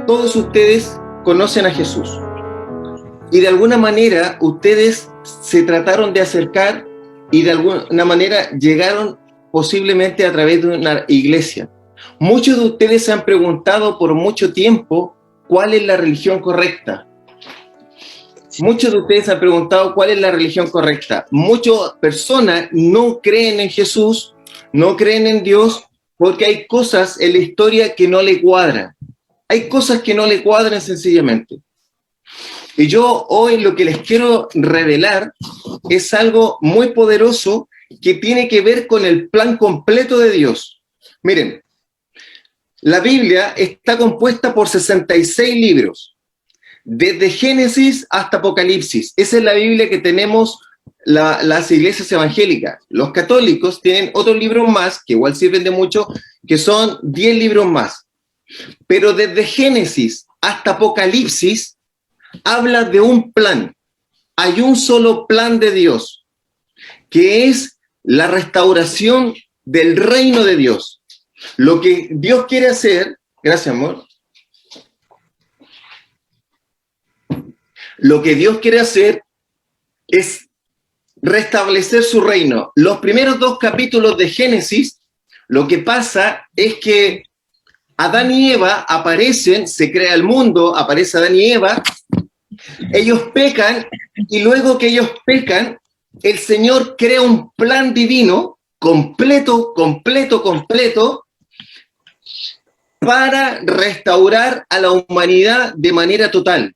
todos ustedes conocen a Jesús y de alguna manera ustedes se trataron de acercar y de alguna manera llegaron posiblemente a través de una iglesia. Muchos de ustedes se han preguntado por mucho tiempo cuál es la religión correcta. Muchos de ustedes han preguntado cuál es la religión correcta. Muchas personas no creen en Jesús, no creen en Dios, porque hay cosas en la historia que no le cuadran. Hay cosas que no le cuadran sencillamente. Y yo hoy lo que les quiero revelar es algo muy poderoso que tiene que ver con el plan completo de Dios. Miren, la Biblia está compuesta por 66 libros, desde Génesis hasta Apocalipsis. Esa es la Biblia que tenemos las iglesias evangélicas. Los católicos tienen otros libros más, que igual sirven de mucho, que son 10 libros más. Pero desde Génesis hasta Apocalipsis habla de un plan. Hay un solo plan de Dios, que es la restauración del reino de Dios. Lo que Dios quiere hacer, gracias amor, lo que Dios quiere hacer es restablecer su reino. Los primeros 2 capítulos de Génesis, lo que pasa es que Adán y Eva aparecen, se crea el mundo, aparece Adán y Eva, ellos pecan y luego que ellos pecan, el Señor crea un plan divino completo para restaurar a la humanidad de manera total.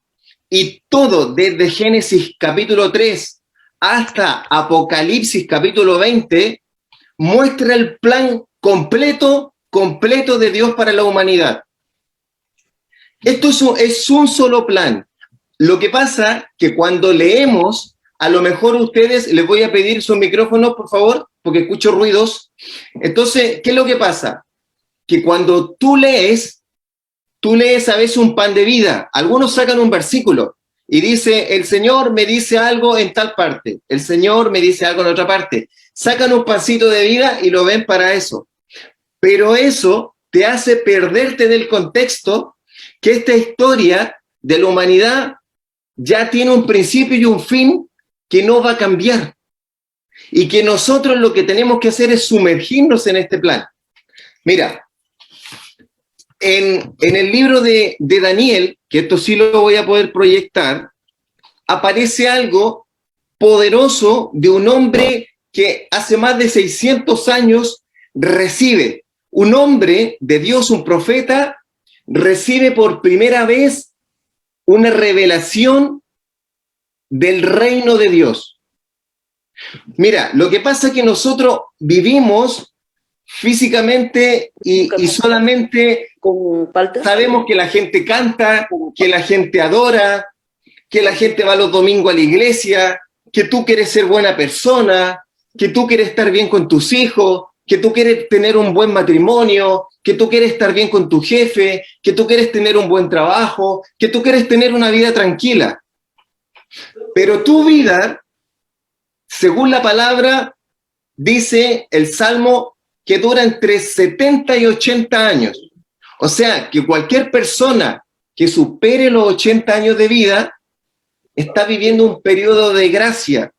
Y todo desde Génesis capítulo 3 hasta Apocalipsis capítulo 20 muestra el plan completo de Dios para la humanidad. Esto es un solo plan. Lo que pasa que cuando leemos, a lo mejor ustedes, les voy a pedir sus micrófonos, por favor, porque escucho ruidos. Entonces, ¿qué es lo que pasa? Que cuando tú lees a veces un pan de vida. Algunos sacan un versículo y dice, el Señor me dice algo en tal parte, el Señor me dice algo en otra parte. Sacan un pancito de vida y lo ven para eso. Pero eso te hace perderte del contexto que esta historia de la humanidad ya tiene un principio y un fin que no va a cambiar. Y que nosotros lo que tenemos que hacer es sumergirnos en este plan. Mira, en el libro de Daniel, que esto sí lo voy a poder proyectar, aparece algo poderoso de un hombre que hace más de 600 años recibe. Un hombre de Dios, un profeta, recibe por primera vez una revelación del reino de Dios. Mira, lo que pasa es que nosotros vivimos físicamente y solamente sabemos que la gente canta, que la gente adora, que la gente va los domingos a la iglesia, que tú quieres ser buena persona, que tú quieres estar bien con tus hijos, que tú quieres tener un buen matrimonio, que tú quieres estar bien con tu jefe, que tú quieres tener un buen trabajo, que tú quieres tener una vida tranquila. Pero tu vida, según la palabra, dice el Salmo, que dura entre 70 y 80 años. O sea, que cualquier persona que supere los 80 años de vida está viviendo un periodo de gracia.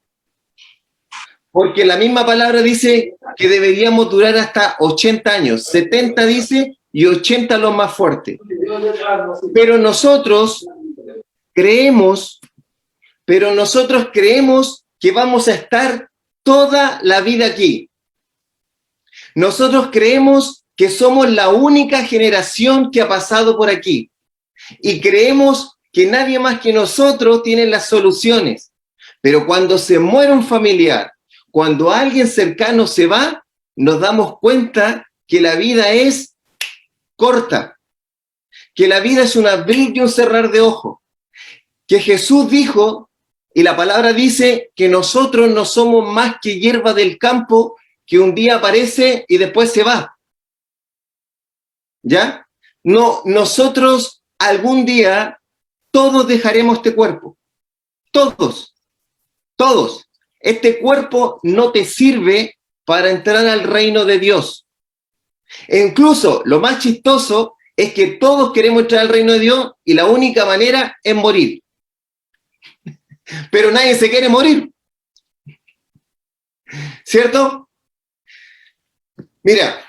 Porque la misma palabra dice que deberíamos durar hasta 80 años. 70 dice y 80 lo más fuerte. Pero nosotros creemos que vamos a estar toda la vida aquí. Nosotros creemos que somos la única generación que ha pasado por aquí. Y creemos que nadie más que nosotros tiene las soluciones. Pero cuando se muere un familiar, cuando alguien cercano se va, nos damos cuenta que la vida es corta, que la vida es un abrir y un cerrar de ojos, que Jesús dijo, y la palabra dice, que nosotros no somos más que hierba del campo que un día aparece y después se va. ¿Ya? No, nosotros algún día todos dejaremos este cuerpo. Todos. Este cuerpo no te sirve para entrar al reino de Dios. E incluso, lo más chistoso es que todos queremos entrar al reino de Dios y la única manera es morir. Pero nadie se quiere morir. ¿Cierto? Mira,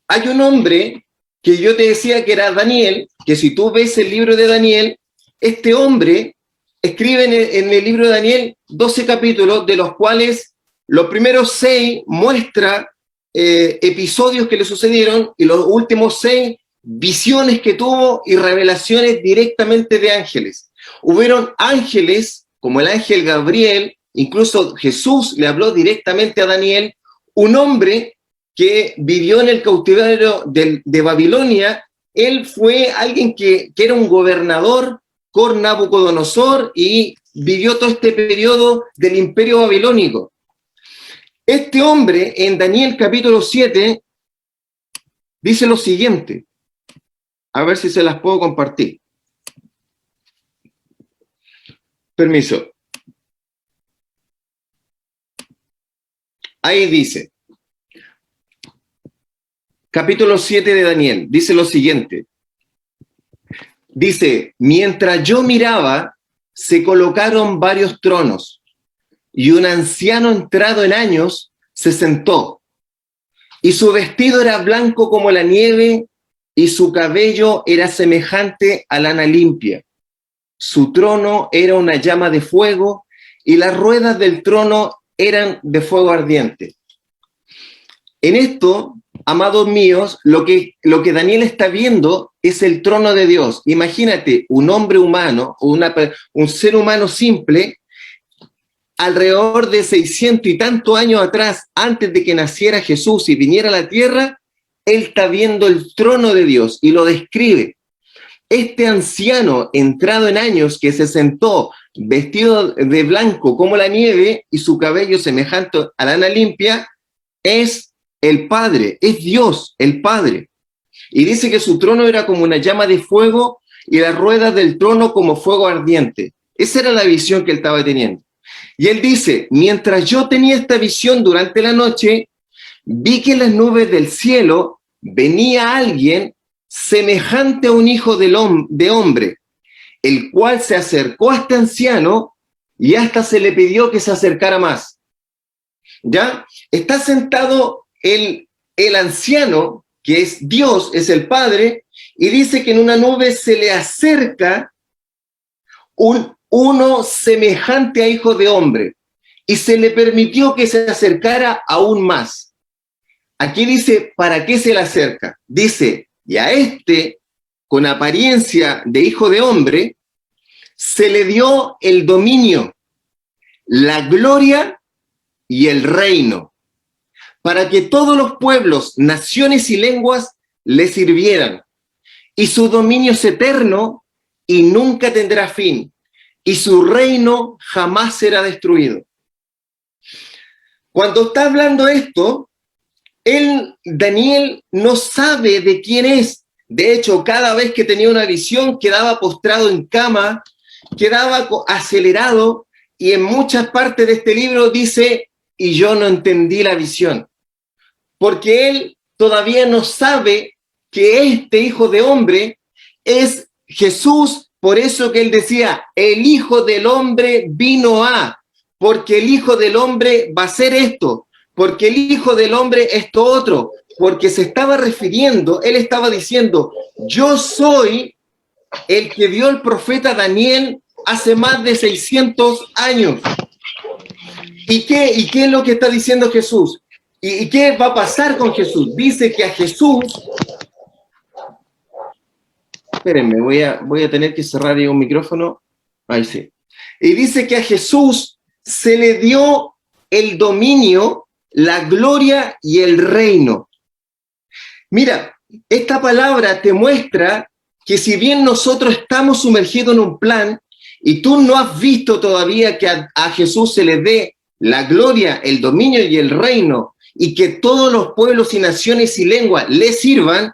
hay un hombre que yo te decía que era Daniel, que si tú ves el libro de Daniel, este hombre escribe en el libro de Daniel 12 capítulos, de los cuales los primeros 6 muestra episodios que le sucedieron y los últimos 6 visiones que tuvo y revelaciones directamente de ángeles. Hubieron ángeles, como el ángel Gabriel, incluso Jesús le habló directamente a Daniel, un hombre que vivió en el cautiverio de Babilonia. Él fue alguien que era un gobernador con Nabucodonosor y vivió todo este periodo del imperio babilónico. Este hombre, en Daniel capítulo 7, dice lo siguiente. A ver si se las puedo compartir. Permiso. Ahí dice, capítulo 7 de Daniel, dice lo siguiente. Dice, mientras yo miraba, se colocaron varios tronos, y un anciano entrado en años se sentó, y su vestido era blanco como la nieve, y su cabello era semejante a lana limpia. Su trono era una llama de fuego, y las ruedas del trono eran de fuego ardiente. En esto, amados míos, lo que Daniel está viendo es el trono de Dios. Imagínate un hombre humano, un ser humano simple, alrededor de 600 y tantos años atrás, antes de que naciera Jesús y viniera a la tierra, él está viendo el trono de Dios y lo describe. Este anciano entrado en años que se sentó vestido de blanco como la nieve y su cabello semejante a lana limpia, es el Padre, es Dios, el Padre. Y dice que su trono era como una llama de fuego y las ruedas del trono como fuego ardiente. Esa era la visión que él estaba teniendo. Y él dice, mientras yo tenía esta visión durante la noche, vi que en las nubes del cielo venía alguien semejante a un hijo de hombre, el cual se acercó a este anciano y hasta se le pidió que se acercara más. ¿Ya? Está sentado el anciano, que es Dios, es el Padre, y dice que en una nube se le acerca uno semejante a hijo de hombre, y se le permitió que se acercara aún más. Aquí dice, ¿para qué se le acerca? Dice, y a este, con apariencia de hijo de hombre, se le dio el dominio, la gloria y el reino, para que todos los pueblos, naciones y lenguas le sirvieran. Y su dominio es eterno y nunca tendrá fin, y su reino jamás será destruido. Cuando está hablando esto, Daniel no sabe de quién es. De hecho, cada vez que tenía una visión, quedaba postrado en cama, quedaba acelerado, y en muchas partes de este libro dice, y yo no entendí la visión. Porque él todavía no sabe que este hijo de hombre es Jesús, por eso que él decía, el hijo del hombre vino porque el hijo del hombre va a hacer esto, porque el hijo del hombre esto otro, porque se estaba refiriendo, él estaba diciendo, yo soy el que vio el profeta Daniel hace más de 600 años. ¿Y qué es lo que está diciendo Jesús? ¿Y qué va a pasar con Jesús? Dice que a Jesús... Espérenme, voy a tener que cerrar ahí un micrófono. Ahí sí. Y dice que a Jesús se le dio el dominio, la gloria y el reino. Mira, esta palabra te muestra que si bien nosotros estamos sumergidos en un plan y tú no has visto todavía que a Jesús se le dé la gloria, el dominio y el reino, y que todos los pueblos y naciones y lenguas le sirvan,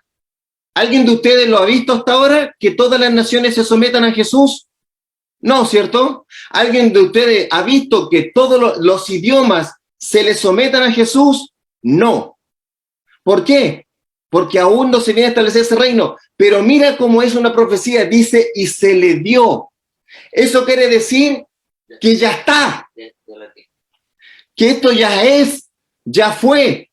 ¿alguien de ustedes lo ha visto hasta ahora? ¿Que todas las naciones se sometan a Jesús? No, ¿cierto? ¿Alguien de ustedes ha visto que todos los idiomas se le sometan a Jesús? No. ¿Por qué? porque aún no se viene a establecer ese reino. Pero mira cómo es una profecía, dice, y se le dio. Eso quiere decir que ya está, que esto ya es, ya fue.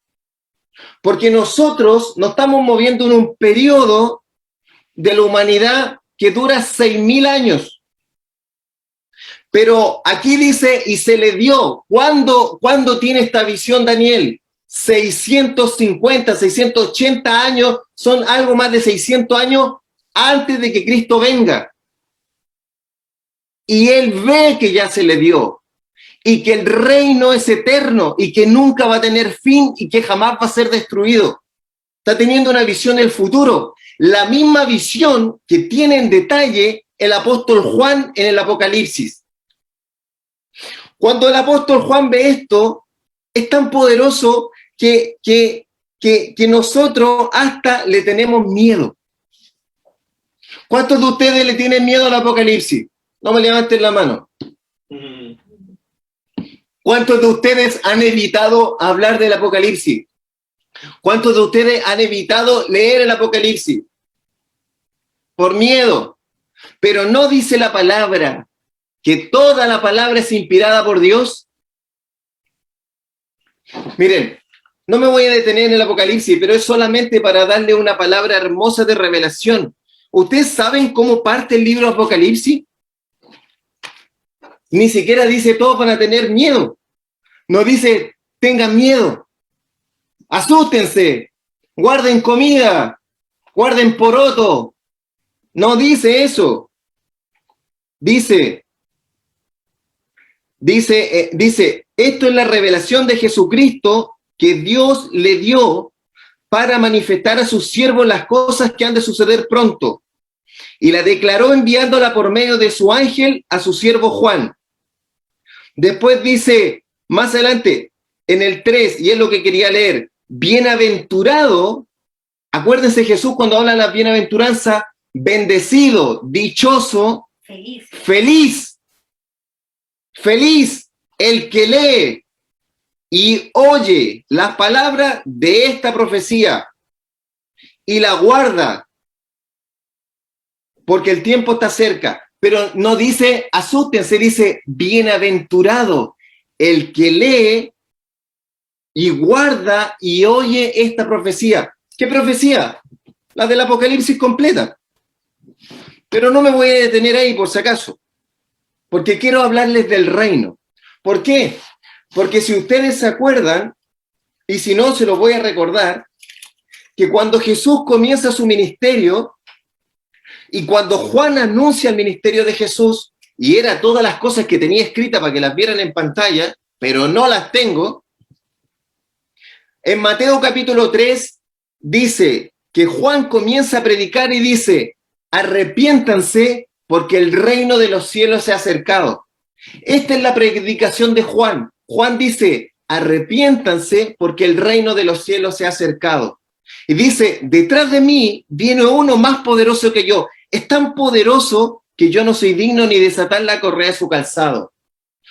Porque nosotros nos estamos moviendo en un periodo de la humanidad que dura 6.000 años. Pero aquí dice, y se le dio. ¿Cuándo tiene esta visión Daniel? 650, 680 años, son algo más de 600 años antes de que Cristo venga. Y él ve que ya se le dio, y que el reino es eterno, y que nunca va a tener fin, y que jamás va a ser destruido. Está teniendo una visión del futuro, la misma visión que tiene en detalle el apóstol Juan en el Apocalipsis. Cuando el apóstol Juan ve esto, es tan poderoso que nosotros hasta le tenemos miedo. ¿Cuántos de ustedes le tienen miedo al Apocalipsis? No me levanten la mano. ¿Cuántos de ustedes han evitado hablar del Apocalipsis? ¿Cuántos de ustedes han evitado leer el Apocalipsis? Por miedo. Pero no dice la palabra que toda la palabra es inspirada por Dios. Miren, no me voy a detener en el Apocalipsis, pero es solamente para darle una palabra hermosa de revelación. ¿Ustedes saben cómo parte el libro Apocalipsis? Ni siquiera dice todos van a tener miedo. No dice tengan miedo, asústense, guarden comida, guarden poroto. No dice eso. Dice, esto es la revelación de Jesucristo que Dios le dio para manifestar a sus siervos las cosas que han de suceder pronto. Y la declaró enviándola por medio de su ángel a su siervo Juan. Después dice, más adelante, en el 3, y es lo que quería leer, bienaventurado, acuérdense Jesús cuando habla de la bienaventuranza, bendecido, dichoso, feliz el que lee y oye las palabras de esta profecía y la guarda, porque el tiempo está cerca. Pero no dice asústense, dice bienaventurado el que lee y guarda y oye esta profecía. ¿Qué profecía? La del Apocalipsis completa. Pero no me voy a detener ahí por si acaso, porque quiero hablarles del reino. ¿Por qué? Porque si ustedes se acuerdan, y si no, se los voy a recordar, que cuando Jesús comienza su ministerio, y cuando Juan anuncia el ministerio de Jesús, y era todas las cosas que tenía escritas para que las vieran en pantalla, pero no las tengo, en Mateo capítulo 3 dice que Juan comienza a predicar y dice, arrepiéntanse porque el reino de los cielos se ha acercado. Esta es la predicación de Juan. Juan dice, arrepiéntanse porque el reino de los cielos se ha acercado. Y dice, detrás de mí viene uno más poderoso que yo. Es tan poderoso que yo no soy digno ni desatar la correa de su calzado.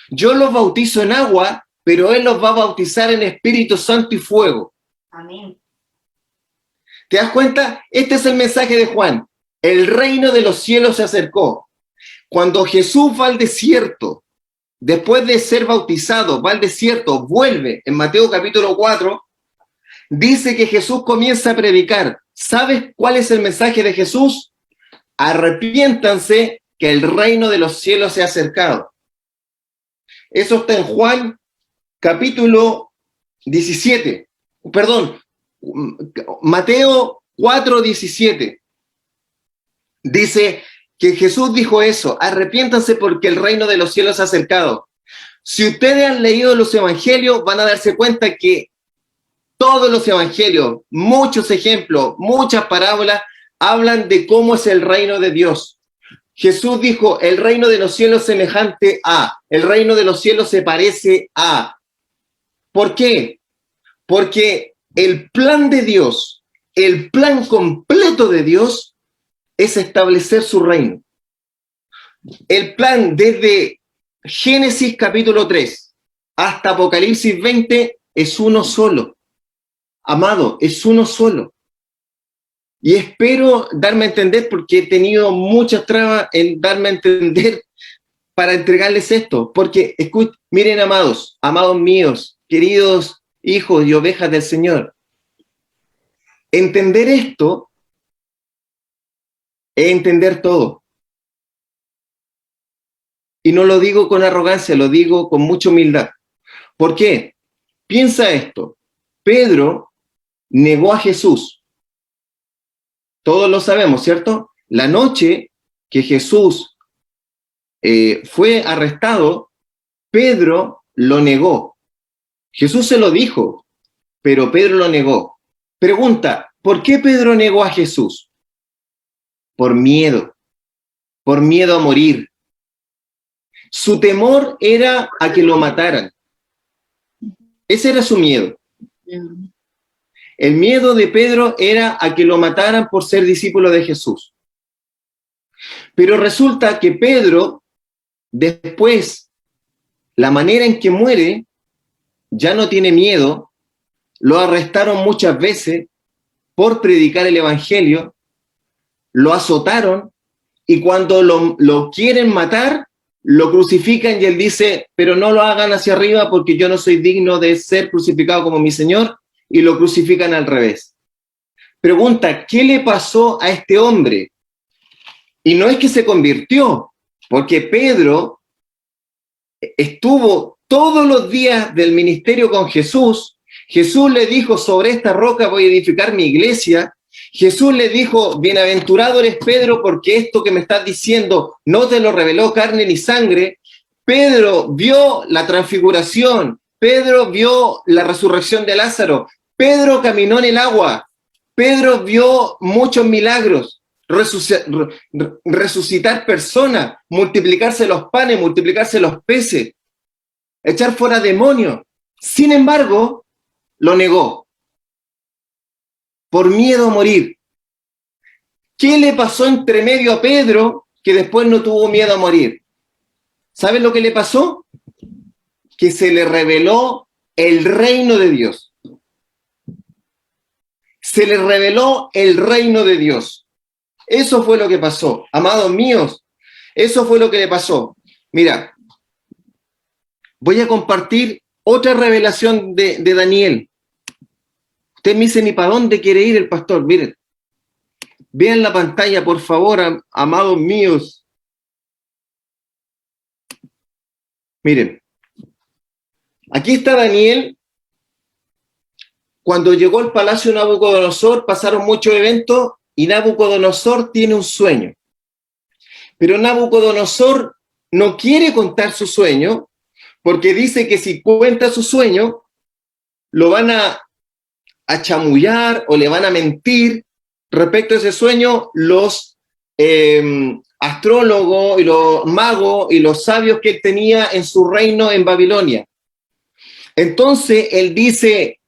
Yo los bautizo en agua, pero él los va a bautizar en Espíritu Santo y fuego. Amén. ¿Te das cuenta? Este es el mensaje de Juan. El reino de los cielos se acercó. Cuando Jesús va al desierto, después de ser bautizado, va al desierto, vuelve, en Mateo capítulo 4, dice que Jesús comienza a predicar. ¿Sabes cuál es el mensaje de Jesús? Arrepiéntanse que el reino de los cielos se ha acercado. Eso está en Juan capítulo 17. Perdón, Mateo 4:17. Dice que Jesús dijo eso, arrepiéntanse porque el reino de los cielos se ha acercado. Si ustedes han leído los evangelios, van a darse cuenta que todos los evangelios, muchos ejemplos, muchas parábolas, hablan de cómo es el reino de Dios. Jesús dijo, el reino de los cielos es semejante a, el reino de los cielos se parece a. ¿Por qué? Porque el plan de Dios, el plan completo de Dios, es establecer su reino. El plan desde Génesis capítulo 3 hasta Apocalipsis 20 es uno solo. Amado, es uno solo. Y espero darme a entender porque he tenido muchas trabas en darme a entender para entregarles esto. Porque, miren, amados, amados míos, queridos hijos y ovejas del Señor, entender esto es entender todo. Y no lo digo con arrogancia, lo digo con mucha humildad. ¿Por qué? Piensa esto. Pedro negó a Jesús. Todos lo sabemos, ¿cierto? La noche que Jesús fue arrestado, Pedro lo negó. Jesús se lo dijo, pero Pedro lo negó. Pregunta, ¿por qué Pedro negó a Jesús? Por miedo a morir. Su temor era a que lo mataran. Ese era su miedo. El miedo de Pedro era a que lo mataran por ser discípulo de Jesús. Pero resulta que Pedro, después, la manera en que muere, ya no tiene miedo. Lo arrestaron muchas veces por predicar el evangelio, lo azotaron y cuando lo quieren matar, lo crucifican y él dice, pero no lo hagan hacia arriba porque yo no soy digno de ser crucificado como mi Señor, y lo crucifican al revés. Pregunta, ¿qué le pasó a este hombre? Y no es que se convirtió, porque Pedro estuvo todos los días del ministerio con Jesús. Jesús le dijo, sobre esta roca voy a edificar mi iglesia. Jesús le dijo, bienaventurado eres Pedro, porque esto que me estás diciendo no te lo reveló carne ni sangre. Pedro vio la transfiguración, Pedro vio la resurrección de Lázaro, Pedro caminó en el agua, Pedro vio muchos milagros, resucitar personas, multiplicarse los panes, multiplicarse los peces, echar fuera demonios. Sin embargo, lo negó por miedo a morir. ¿Qué le pasó entre medio a Pedro que después no tuvo miedo a morir? ¿Saben lo que le pasó? Que se le reveló el reino de Dios. Se le reveló el reino de Dios. Eso fue lo que pasó. Amados míos, eso fue lo que le pasó. Mira, voy a compartir otra revelación de Daniel. Usted me dice ni para dónde quiere ir el pastor. Miren, vean la pantalla, por favor, amados míos. Miren, aquí está Daniel. Cuando llegó al palacio de Nabucodonosor, pasaron muchos eventos y Nabucodonosor tiene un sueño. Pero Nabucodonosor no quiere contar su sueño porque dice que si cuenta su sueño, lo van a chamullar o le van a mentir respecto a ese sueño los astrólogos y los magos y los sabios que él tenía en su reino en Babilonia. Entonces él dice,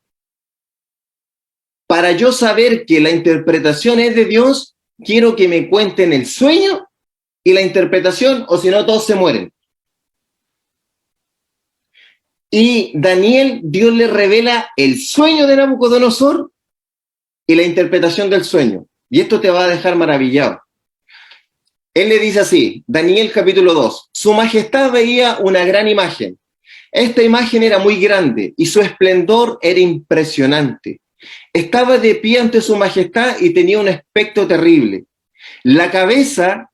para yo saber que la interpretación es de Dios, quiero que me cuenten el sueño y la interpretación, o si no todos se mueren. Y Daniel, Dios le revela el sueño de Nabucodonosor y la interpretación del sueño. Y esto te va a dejar maravillado. Él le dice así, Daniel capítulo 2, su majestad veía una gran imagen. Esta imagen era muy grande y su esplendor era impresionante. Estaba de pie ante su majestad y tenía un aspecto terrible. La cabeza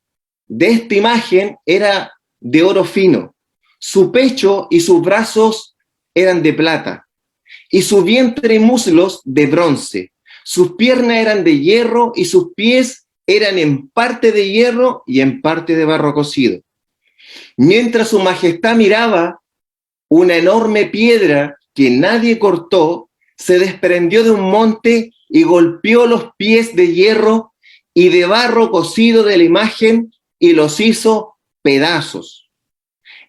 de esta imagen era de oro fino. Su pecho y sus brazos eran de plata, y su vientre y muslos de bronce. Sus piernas eran de hierro, y sus pies eran en parte de hierro y en parte de barro cocido. Mientras su majestad miraba, una enorme piedra que nadie cortó se desprendió de un monte y golpeó los pies de hierro y de barro cocido de la imagen y los hizo pedazos.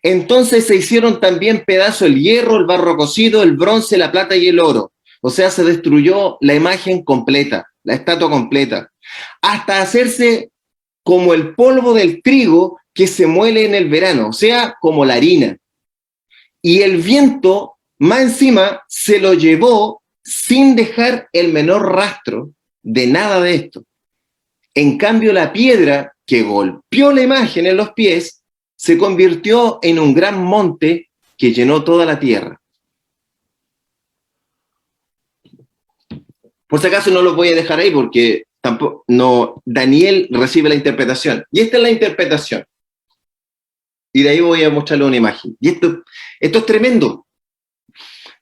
Entonces se hicieron también pedazos el hierro, el barro cocido, el bronce, la plata y el oro. O sea, se destruyó la imagen completa, la estatua completa, hasta hacerse como el polvo del trigo que se muele en el verano, o sea, como la harina. Y el viento, más encima, se lo llevó sin dejar el menor rastro de nada de esto. En cambio, la piedra que golpeó la imagen en los pies se convirtió en un gran monte que llenó toda la tierra. Por si acaso no los voy a dejar ahí porque tampoco, no, Daniel recibe la interpretación. Y esta es la interpretación. Y de ahí voy a mostrarle una imagen. Y esto es tremendo.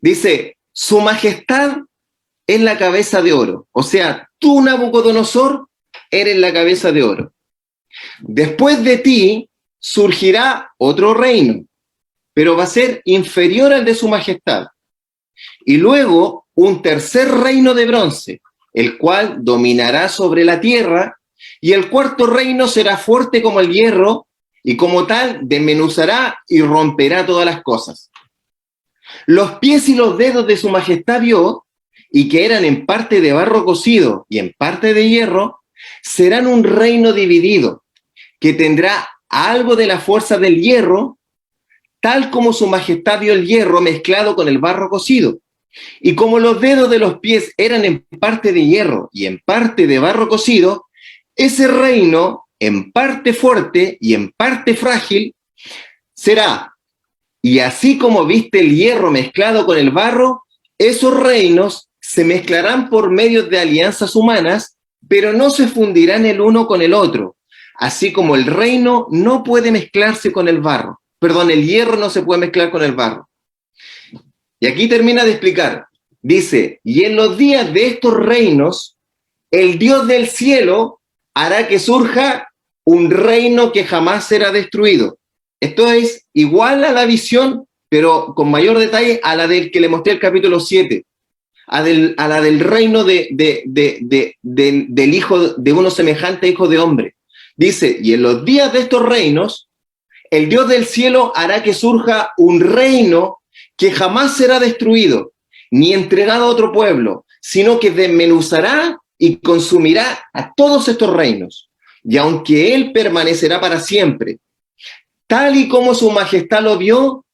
Dice, su majestad es la cabeza de oro. O sea, tú, Nabucodonosor, eres la cabeza de oro. Después de ti surgirá otro reino, pero va a ser inferior al de su majestad. Y luego un tercer reino de bronce, el cual dominará sobre la tierra, y el cuarto reino será fuerte como el hierro, y como tal desmenuzará y romperá todas las cosas. Los pies y los dedos de su majestad vio, y que eran en parte de barro cocido y en parte de hierro, serán un reino dividido, que tendrá algo de la fuerza del hierro, tal como su majestad vio el hierro mezclado con el barro cocido. Y como los dedos de los pies eran en parte de hierro y en parte de barro cocido, ese reino, en parte fuerte y en parte frágil, será. Y así como viste el hierro mezclado con el barro, esos reinos se mezclarán por medio de alianzas humanas, pero no se fundirán el uno con el otro, así como el reino no puede mezclarse con el barro. Perdón, el hierro no se puede mezclar con el barro. Y aquí termina de explicar. Dice, y en los días de estos reinos, el Dios del cielo hará que surja un reino que jamás será destruido. Esto es igual a la visión, pero con mayor detalle a la del que le mostré el capítulo 7, a la del reino del hijo, de uno semejante a hijo de hombre. Dice, y en los días de estos reinos, el Dios del cielo hará que surja un reino que jamás será destruido, ni entregado a otro pueblo, sino que desmenuzará y consumirá a todos estos reinos. Y aunque él permanecerá para siempre, tal y como su majestad lo vio,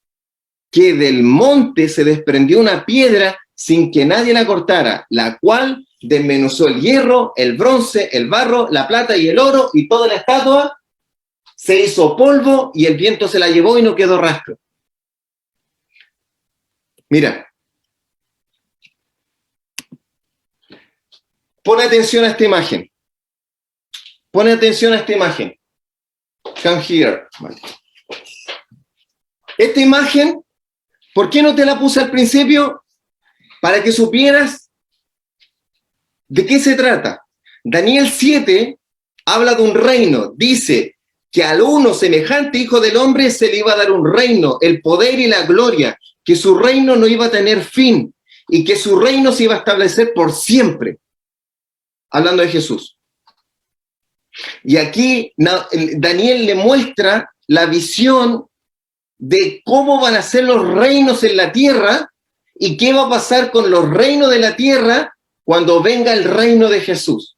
que del monte se desprendió una piedra sin que nadie la cortara, la cual desmenuzó el hierro, el bronce, el barro, la plata y el oro, y toda la estatua se hizo polvo y el viento se la llevó y no quedó rastro. Mira, pon atención a esta imagen. Pon atención a esta imagen. Come here. Vale. Esta imagen, ¿por qué no te la puse al principio? Para que supieras de qué se trata. Daniel 7 habla de un reino. Dice que al uno semejante hijo del hombre se le iba a dar un reino, el poder y la gloria, que su reino no iba a tener fin y que su reino se iba a establecer por siempre. Hablando de Jesús. Y aquí Daniel le muestra la visión de cómo van a ser los reinos en la tierra y qué va a pasar con los reinos de la tierra cuando venga el reino de Jesús.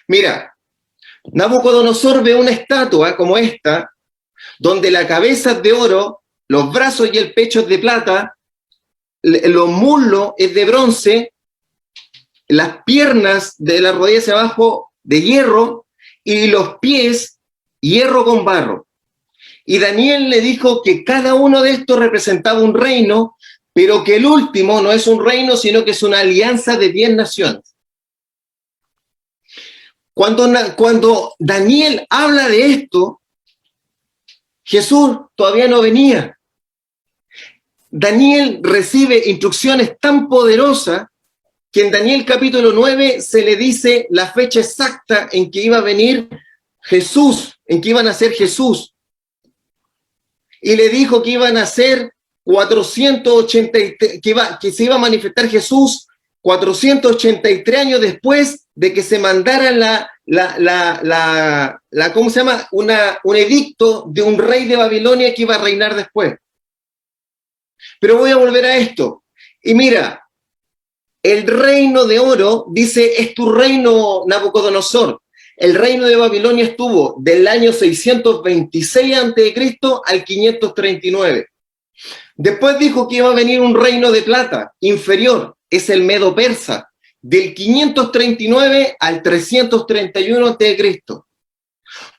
Mira, Nabucodonosor ve una estatua como esta, donde la cabeza es de oro, los brazos y el pecho es de plata, los muslos es de bronce, las piernas de la rodilla hacia abajo de hierro y los pies hierro con barro. Y Daniel le dijo que cada uno de estos representaba un reino, pero que el último no es un reino, sino que es una alianza de 10 naciones. Cuando Daniel habla de esto, Jesús todavía no venía. Daniel recibe instrucciones tan poderosas que en Daniel capítulo 9 se le dice la fecha exacta en que iba a venir Jesús, en que iba a nacer Jesús. Y le dijo que iban a ser 483, que se iba a manifestar Jesús 483 años después de que se mandara ¿cómo se llama? Un edicto de un rey de Babilonia que iba a reinar después. Pero voy a volver a esto. Y mira, el reino de oro, dice, es tu reino, Nabucodonosor. El reino de Babilonia estuvo del año 626 a.C. al 539. Después dijo que iba a venir un reino de plata, inferior, es el Medo Persa, del 539 al 331 a.C.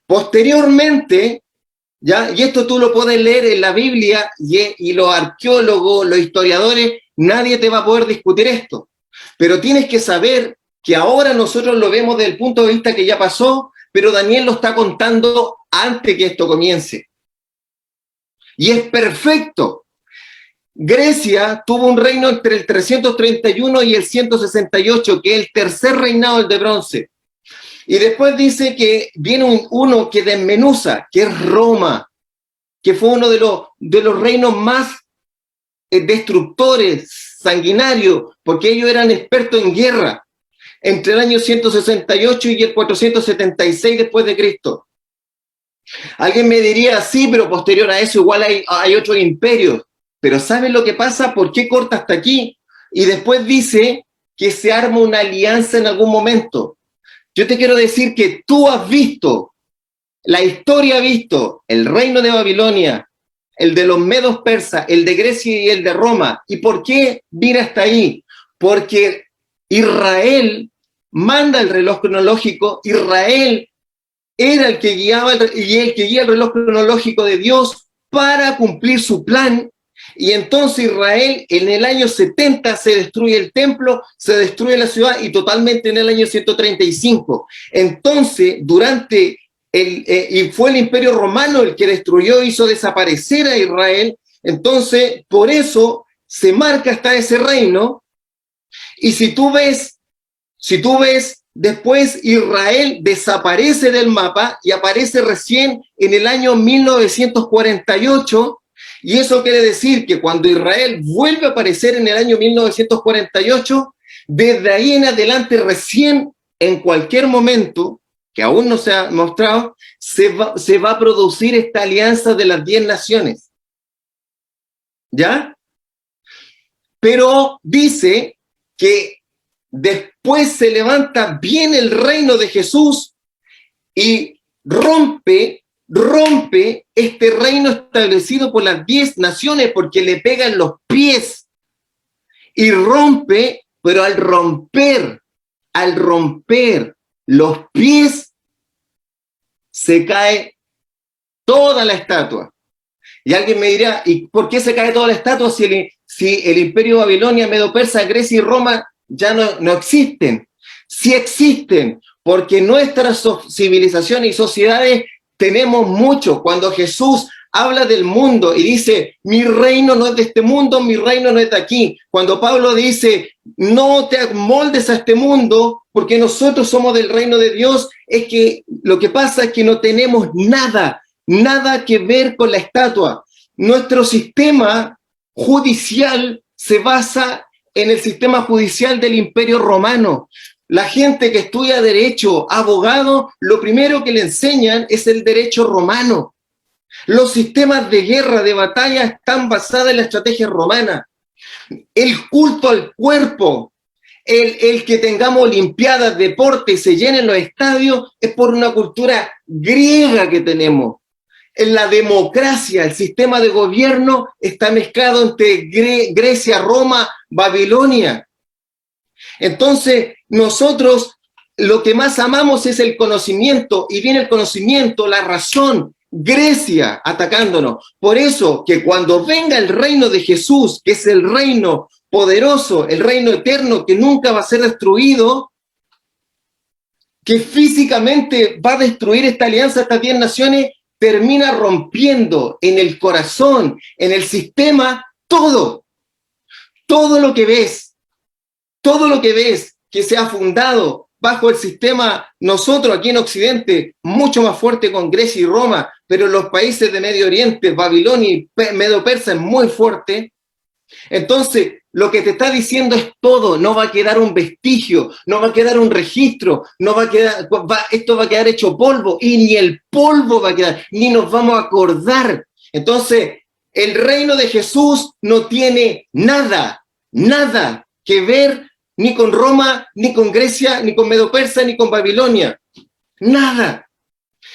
Posteriormente, ¿ya? Y esto tú lo puedes leer en la Biblia y los arqueólogos, los historiadores, nadie te va a poder discutir esto. Pero tienes que saber que ahora nosotros lo vemos desde el punto de vista que ya pasó, pero Daniel lo está contando antes que esto comience. Y es perfecto. Grecia tuvo un reino entre el 331 y el 168, que es el tercer reinado, el de bronce. Y después dice que viene uno que desmenuza, que es Roma, que fue uno de los reinos más destructores, sanguinarios, porque ellos eran expertos en guerra, entre el año 168 y el 476 después de Cristo. Alguien me diría, sí, pero posterior a eso igual hay otros imperios. Pero ¿sabes lo que pasa? ¿Por qué corta hasta aquí? Y después dice que se arma una alianza en algún momento. Yo te quiero decir que tú has visto, la historia ha visto el reino de Babilonia, el de los medos persas, el de Grecia y el de Roma. ¿Y por qué viene hasta ahí? Porque Israel manda el reloj cronológico, Israel era el que guiaba y el que guía el reloj cronológico de Dios para cumplir su plan. Y entonces Israel en el año 70 se destruye el templo, se destruye la ciudad y totalmente en el año 135. Entonces, y fue el Imperio Romano el que destruyó, hizo desaparecer a Israel. Entonces, por eso se marca hasta ese reino. Y si tú ves, después Israel desaparece del mapa y aparece recién en el año 1948. Y eso quiere decir que cuando Israel vuelve a aparecer en el año 1948, desde ahí en adelante recién, en cualquier momento, que aún no se ha mostrado, se va a producir esta alianza de las 10 naciones. ¿Ya? Pero dice que después se levanta bien el reino de Jesús y rompe este reino establecido por las 10 naciones porque le pegan los pies y rompe, pero al romper los pies se cae toda la estatua. Y alguien me dirá, ¿y por qué se cae toda la estatua si el imperio Babilonia, Medo-Persa, Grecia y Roma ya no existen? Sí existen, porque nuestras civilizaciones y sociedades tenemos mucho. Cuando Jesús habla del mundo y dice, mi reino no es de este mundo, mi reino no es de aquí. Cuando Pablo dice, no te moldes a este mundo, porque nosotros somos del reino de Dios, es que lo que pasa es que no tenemos nada que ver con la estatua. Nuestro sistema judicial se basa en el sistema judicial del Imperio Romano. La gente que estudia derecho, abogado, lo primero que le enseñan es el derecho romano. Los sistemas de guerra, de batalla, están basados en la estrategia romana. El culto al cuerpo, el que tengamos olimpiadas, deportes y se llenen los estadios, es por una cultura griega que tenemos. En la democracia, el sistema de gobierno está mezclado entre Grecia, Roma, Babilonia. Entonces, nosotros lo que más amamos es el conocimiento, y viene el conocimiento, la razón, Grecia atacándonos. Por eso que cuando venga el reino de Jesús, que es el reino poderoso, el reino eterno que nunca va a ser destruido, que físicamente va a destruir esta alianza, estas 10 naciones, termina rompiendo en el corazón, en el sistema, todo lo que ves. Todo lo que ves que se ha fundado bajo el sistema, nosotros aquí en Occidente, mucho más fuerte con Grecia y Roma, pero en los países de Medio Oriente, Babilonia y Medo-Persa es muy fuerte. Entonces, lo que te está diciendo es todo, no va a quedar un vestigio, no va a quedar un registro, esto va a quedar hecho polvo, y ni el polvo va a quedar, ni nos vamos a acordar. Entonces, el reino de Jesús no tiene nada que ver ni con Roma, ni con Grecia, ni con Medo-Persa, ni con Babilonia. Nada.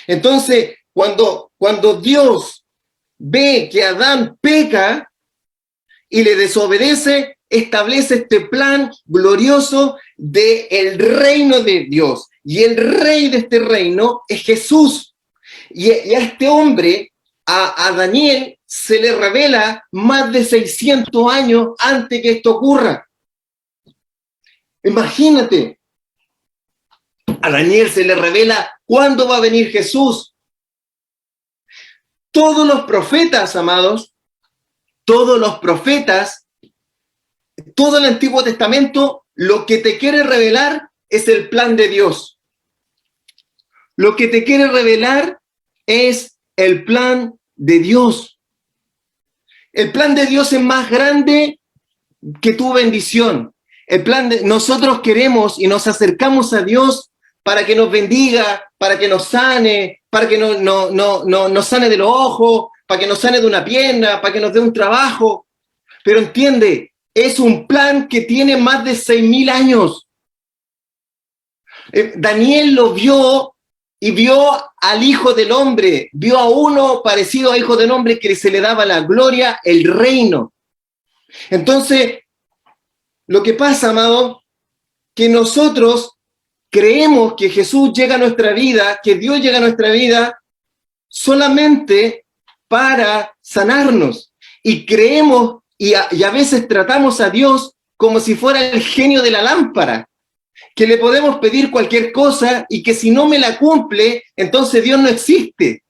Entonces, cuando Dios ve que Adán peca y le desobedece, establece este plan glorioso del reino de Dios. Y el rey de este reino es Jesús. Y a este hombre, a Daniel, se le revela más de 600 años antes que esto ocurra. Imagínate, a Daniel se le revela cuándo va a venir Jesús. Todos los profetas, amados, todos los profetas, todo el Antiguo Testamento, lo que te quiere revelar es el plan de Dios. Lo que te quiere revelar es el plan de Dios. El plan de Dios es más grande que tu bendición. El plan de nosotros queremos y nos acercamos a Dios para que nos bendiga, para que nos sane, para que nos sane de los ojos, para que nos sane de una pierna, para que nos dé un trabajo. Pero entiende, es un plan que tiene más de 6.000 años. Daniel lo vio y vio al Hijo del Hombre, vio a uno parecido a Hijo del Hombre que se le daba la gloria, el reino. Entonces, lo que pasa, amado, que nosotros creemos que Jesús llega a nuestra vida, que Dios llega a nuestra vida solamente para sanarnos. Y creemos y a veces tratamos a Dios como si fuera el genio de la lámpara, que le podemos pedir cualquier cosa y que si no me la cumple, entonces Dios no existe.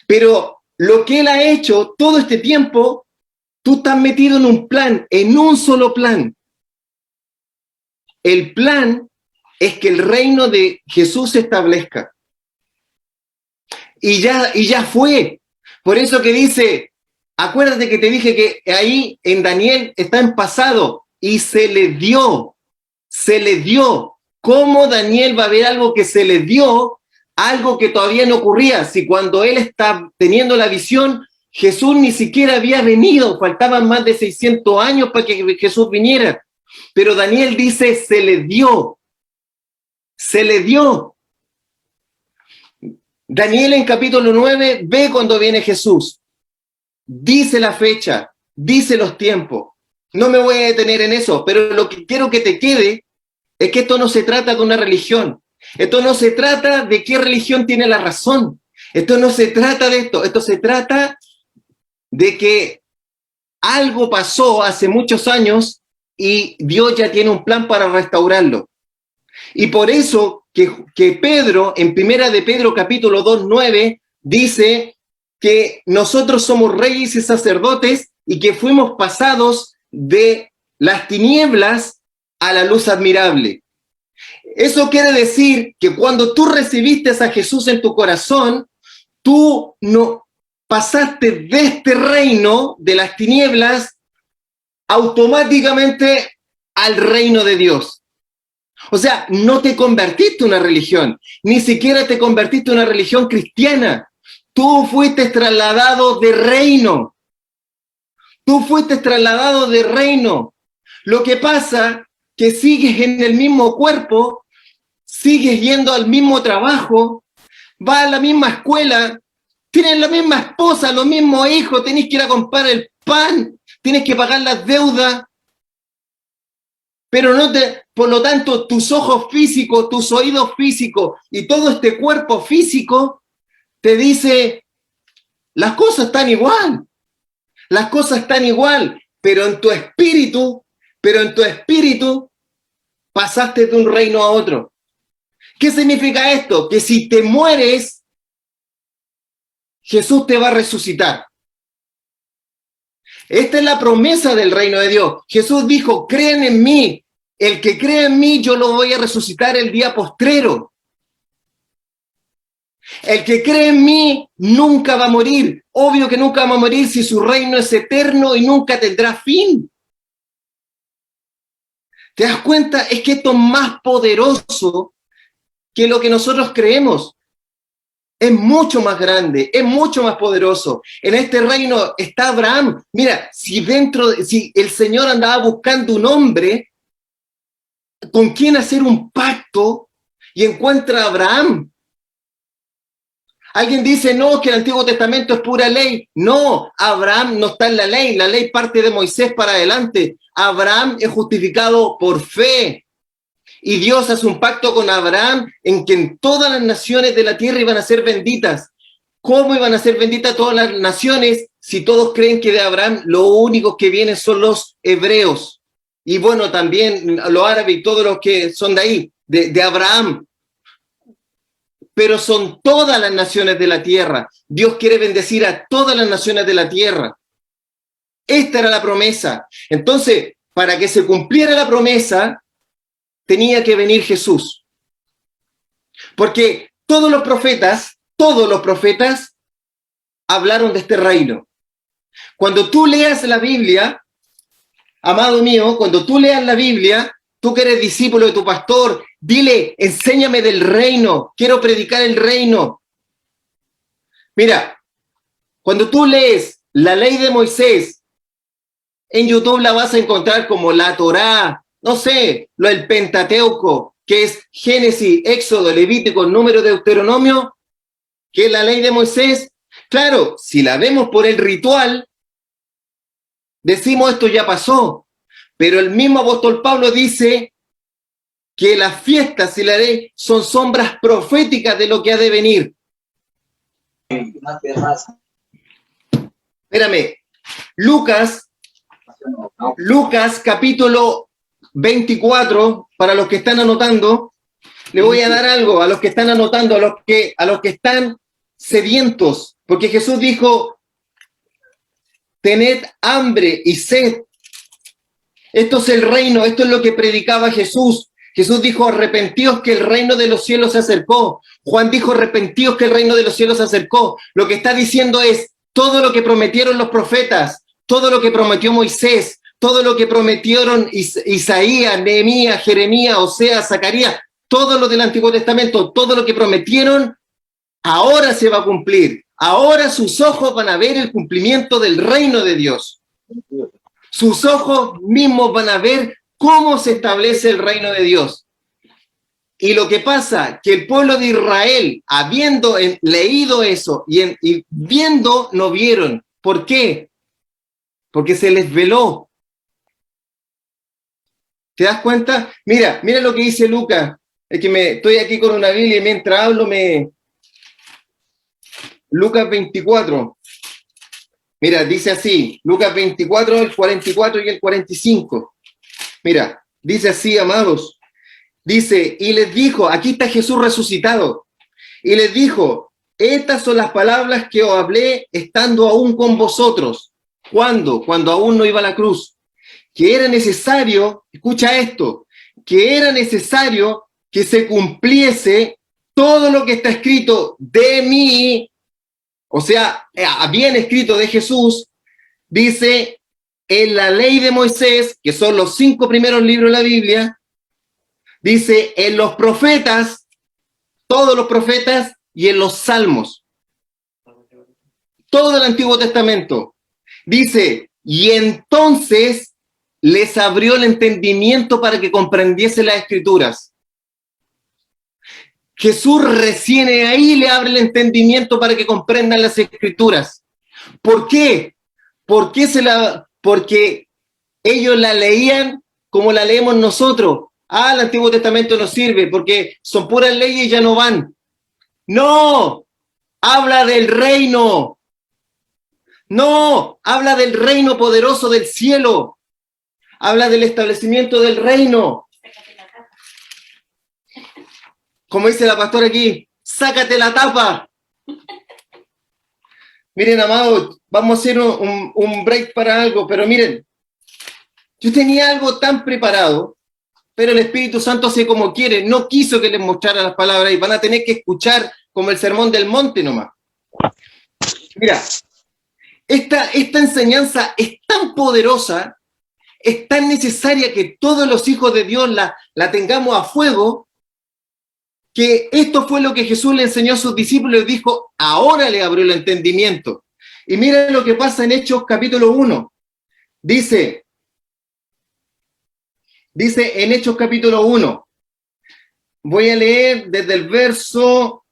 Pero lo que Él ha hecho todo este tiempo, tú estás metido en un plan, en un solo plan. El plan es que el reino de Jesús se establezca. Y ya fue. Por eso que dice, acuérdate que te dije que ahí en Daniel está en pasado, y se le dio. ¿Cómo Daniel va a ver algo que se le dio, algo que todavía no ocurría? Si cuando él está teniendo la visión, Jesús ni siquiera había venido, faltaban más de 600 años para que Jesús viniera. Pero Daniel dice, se le dio. Daniel en capítulo 9 ve cuando viene Jesús. Dice la fecha, dice los tiempos. No me voy a detener en eso, pero lo que quiero que te quede es que esto no se trata de una religión. Esto no se trata de qué religión tiene la razón. Esto no se trata de esto. Esto se trata de que algo pasó hace muchos años y Dios ya tiene un plan para restaurarlo. Y por eso que Pedro, en primera de Pedro capítulo 2, 9, dice que nosotros somos reyes y sacerdotes y que fuimos pasados de las tinieblas a la luz admirable. Eso quiere decir que cuando tú recibiste a Jesús en tu corazón, tú no pasaste de este reino de las tinieblas automáticamente al reino de Dios. O sea, no te convertiste en una religión, ni siquiera te convertiste en una religión cristiana. Tú fuiste trasladado de reino. Lo que pasa que sigues en el mismo cuerpo, sigues yendo al mismo trabajo, vas a la misma escuela, tienes la misma esposa, los mismos hijos, tenés que ir a comprar el pan, tienes que pagar las deudas, pero por lo tanto, tus ojos físicos, tus oídos físicos y todo este cuerpo físico te dice, las cosas están igual, pero en tu espíritu pasaste de un reino a otro. ¿Qué significa esto? Que si te mueres, Jesús te va a resucitar. Esta es la promesa del reino de Dios. Jesús dijo, creen en mí. El que cree en mí, yo lo voy a resucitar el día postrero. El que cree en mí nunca va a morir. Obvio que nunca va a morir si su reino es eterno y nunca tendrá fin. ¿Te das cuenta? Es que esto es más poderoso que lo que nosotros creemos. Es mucho más grande, es mucho más poderoso. En este reino está Abraham. Mira, si el Señor andaba buscando un hombre con quien hacer un pacto y encuentra a Abraham. Alguien dice, no, que el Antiguo Testamento es pura ley. No, Abraham no está en la ley parte de Moisés para adelante. Abraham es justificado por fe. Y Dios hace un pacto con Abraham en que en todas las naciones de la tierra iban a ser benditas. ¿Cómo iban a ser benditas todas las naciones si todos creen que de Abraham lo único que vienen son los hebreos? Y bueno, también los árabes y todos los que son de ahí, de Abraham. Pero son todas las naciones de la tierra. Dios quiere bendecir a todas las naciones de la tierra. Esta era la promesa. Entonces, para que se cumpliera la promesa, tenía que venir Jesús. Porque todos los profetas hablaron de este reino. Cuando tú leas la Biblia, amado mío, cuando tú leas la Biblia, tú que eres discípulo de tu pastor, dile, enséñame del reino, quiero predicar el reino. Mira, cuando tú lees la ley de Moisés, en YouTube la vas a encontrar como la Torá, no sé, lo del Pentateuco, que es Génesis, Éxodo, Levítico, Número, Deuteronomio, que es la ley de Moisés. Claro, si la vemos por el ritual, decimos esto ya pasó, pero el mismo apóstol Pablo dice que las fiestas y la ley son sombras proféticas de lo que ha de venir. Espérame, Lucas capítulo 24, para los que están anotando, le voy a dar algo a los que están anotando, a los que están sedientos, porque Jesús dijo, tened hambre y sed. Esto es el reino, esto es lo que predicaba Jesús. Jesús dijo, arrepentíos que el reino de los cielos se acercó. Juan dijo, arrepentíos que el reino de los cielos se acercó. Lo que está diciendo es, todo lo que prometieron los profetas, todo lo que prometió Moisés, todo lo que prometieron Isaías, Nehemías, Jeremías, Oseas, Zacarías, todo lo del Antiguo Testamento, todo lo que prometieron, ahora se va a cumplir. Ahora sus ojos van a ver el cumplimiento del reino de Dios. Sus ojos mismos van a ver cómo se establece el reino de Dios. Y lo que pasa, que el pueblo de Israel, habiendo leído eso y viendo, no vieron. ¿Por qué? Porque se les veló. ¿Te das cuenta? Mira lo que dice Lucas. Es que estoy aquí con una Biblia y mientras hablo Lucas 24. Mira, dice así, Lucas 24, el 44 y el 45. Mira, dice así, amados. Dice, y les dijo, aquí está Jesús resucitado. Y les dijo, estas son las palabras que os hablé estando aún con vosotros. ¿Cuándo? Cuando aún no iba a la cruz. Que era necesario, escucha esto, que era necesario que se cumpliese todo lo que está escrito de mí, o sea, bien escrito de Jesús, dice, en la ley de Moisés, que son los 5 primeros libros de la Biblia, dice, en los profetas, todos los profetas, y en los salmos. Todo el Antiguo Testamento. Dice, y entonces les abrió el entendimiento para que comprendiese las Escrituras. Jesús recién ahí le abre el entendimiento para que comprendan las Escrituras. ¿Por qué? Porque ellos la leían como la leemos nosotros. El Antiguo Testamento no sirve porque son puras leyes y ya no van. No, habla del reino. No, habla del reino poderoso del cielo. Habla del establecimiento del reino. Como dice la pastora aquí, sácate la tapa. Miren, amados, vamos a hacer un break para algo, pero miren, yo tenía algo tan preparado, pero el Espíritu Santo hace como quiere, no quiso que les mostrara las palabras y van a tener que escuchar como el sermón del monte nomás. Mira, esta enseñanza es tan poderosa, es tan necesaria que todos los hijos de Dios la tengamos a fuego, que esto fue lo que Jesús le enseñó a sus discípulos y dijo, ahora le abrió el entendimiento. Y mira lo que pasa en Hechos capítulo 1. Dice en Hechos capítulo 1, voy a leer desde el verso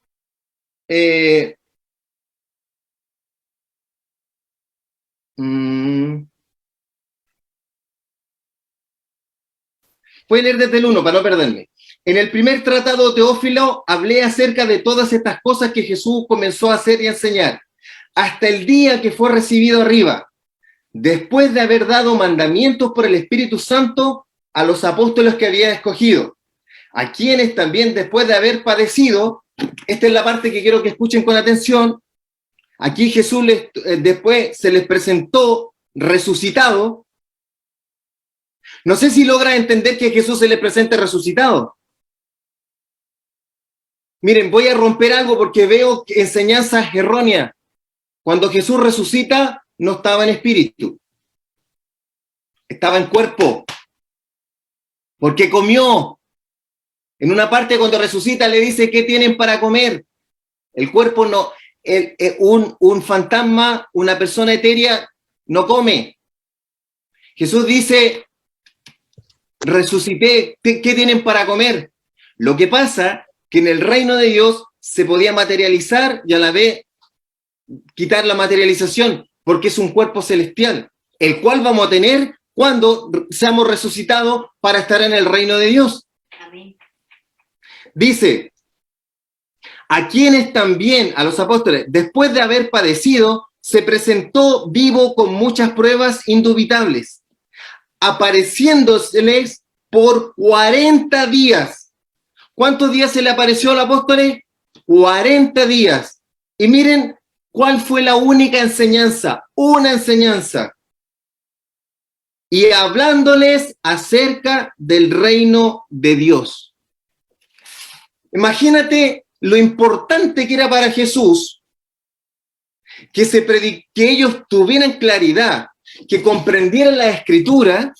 Voy a leer desde el 1 para no perderme. En el primer tratado, Teófilo, hablé acerca de todas estas cosas que Jesús comenzó a hacer y a enseñar, hasta el día que fue recibido arriba, después de haber dado mandamientos por el Espíritu Santo a los apóstoles que había escogido, a quienes también después de haber padecido, esta es la parte que quiero que escuchen con atención, aquí Jesús después se les presentó resucitado. No sé si logra entender que Jesús se les presente resucitado. Miren, voy a romper algo porque veo enseñanzas erróneas. Cuando Jesús resucita, no estaba en espíritu. Estaba en cuerpo. Porque comió. En una parte cuando resucita le dice, ¿qué tienen para comer? El cuerpo no. Un fantasma, una persona etérea, no come. Jesús dice, resucité, ¿qué tienen para comer? Lo que pasa que en el reino de Dios se podía materializar y a la vez quitar la materialización, porque es un cuerpo celestial, el cual vamos a tener cuando seamos resucitados para estar en el reino de Dios. Amén. Dice, a quienes también, a los apóstoles, después de haber padecido, se presentó vivo con muchas pruebas indubitables, apareciéndoseles por 40 días. ¿Cuántos días se le apareció al apóstol? 40 días. Y miren cuál fue la única enseñanza, una enseñanza. Y hablándoles acerca del reino de Dios. Imagínate lo importante que era para Jesús que ellos tuvieran claridad, que comprendieran la Escritura,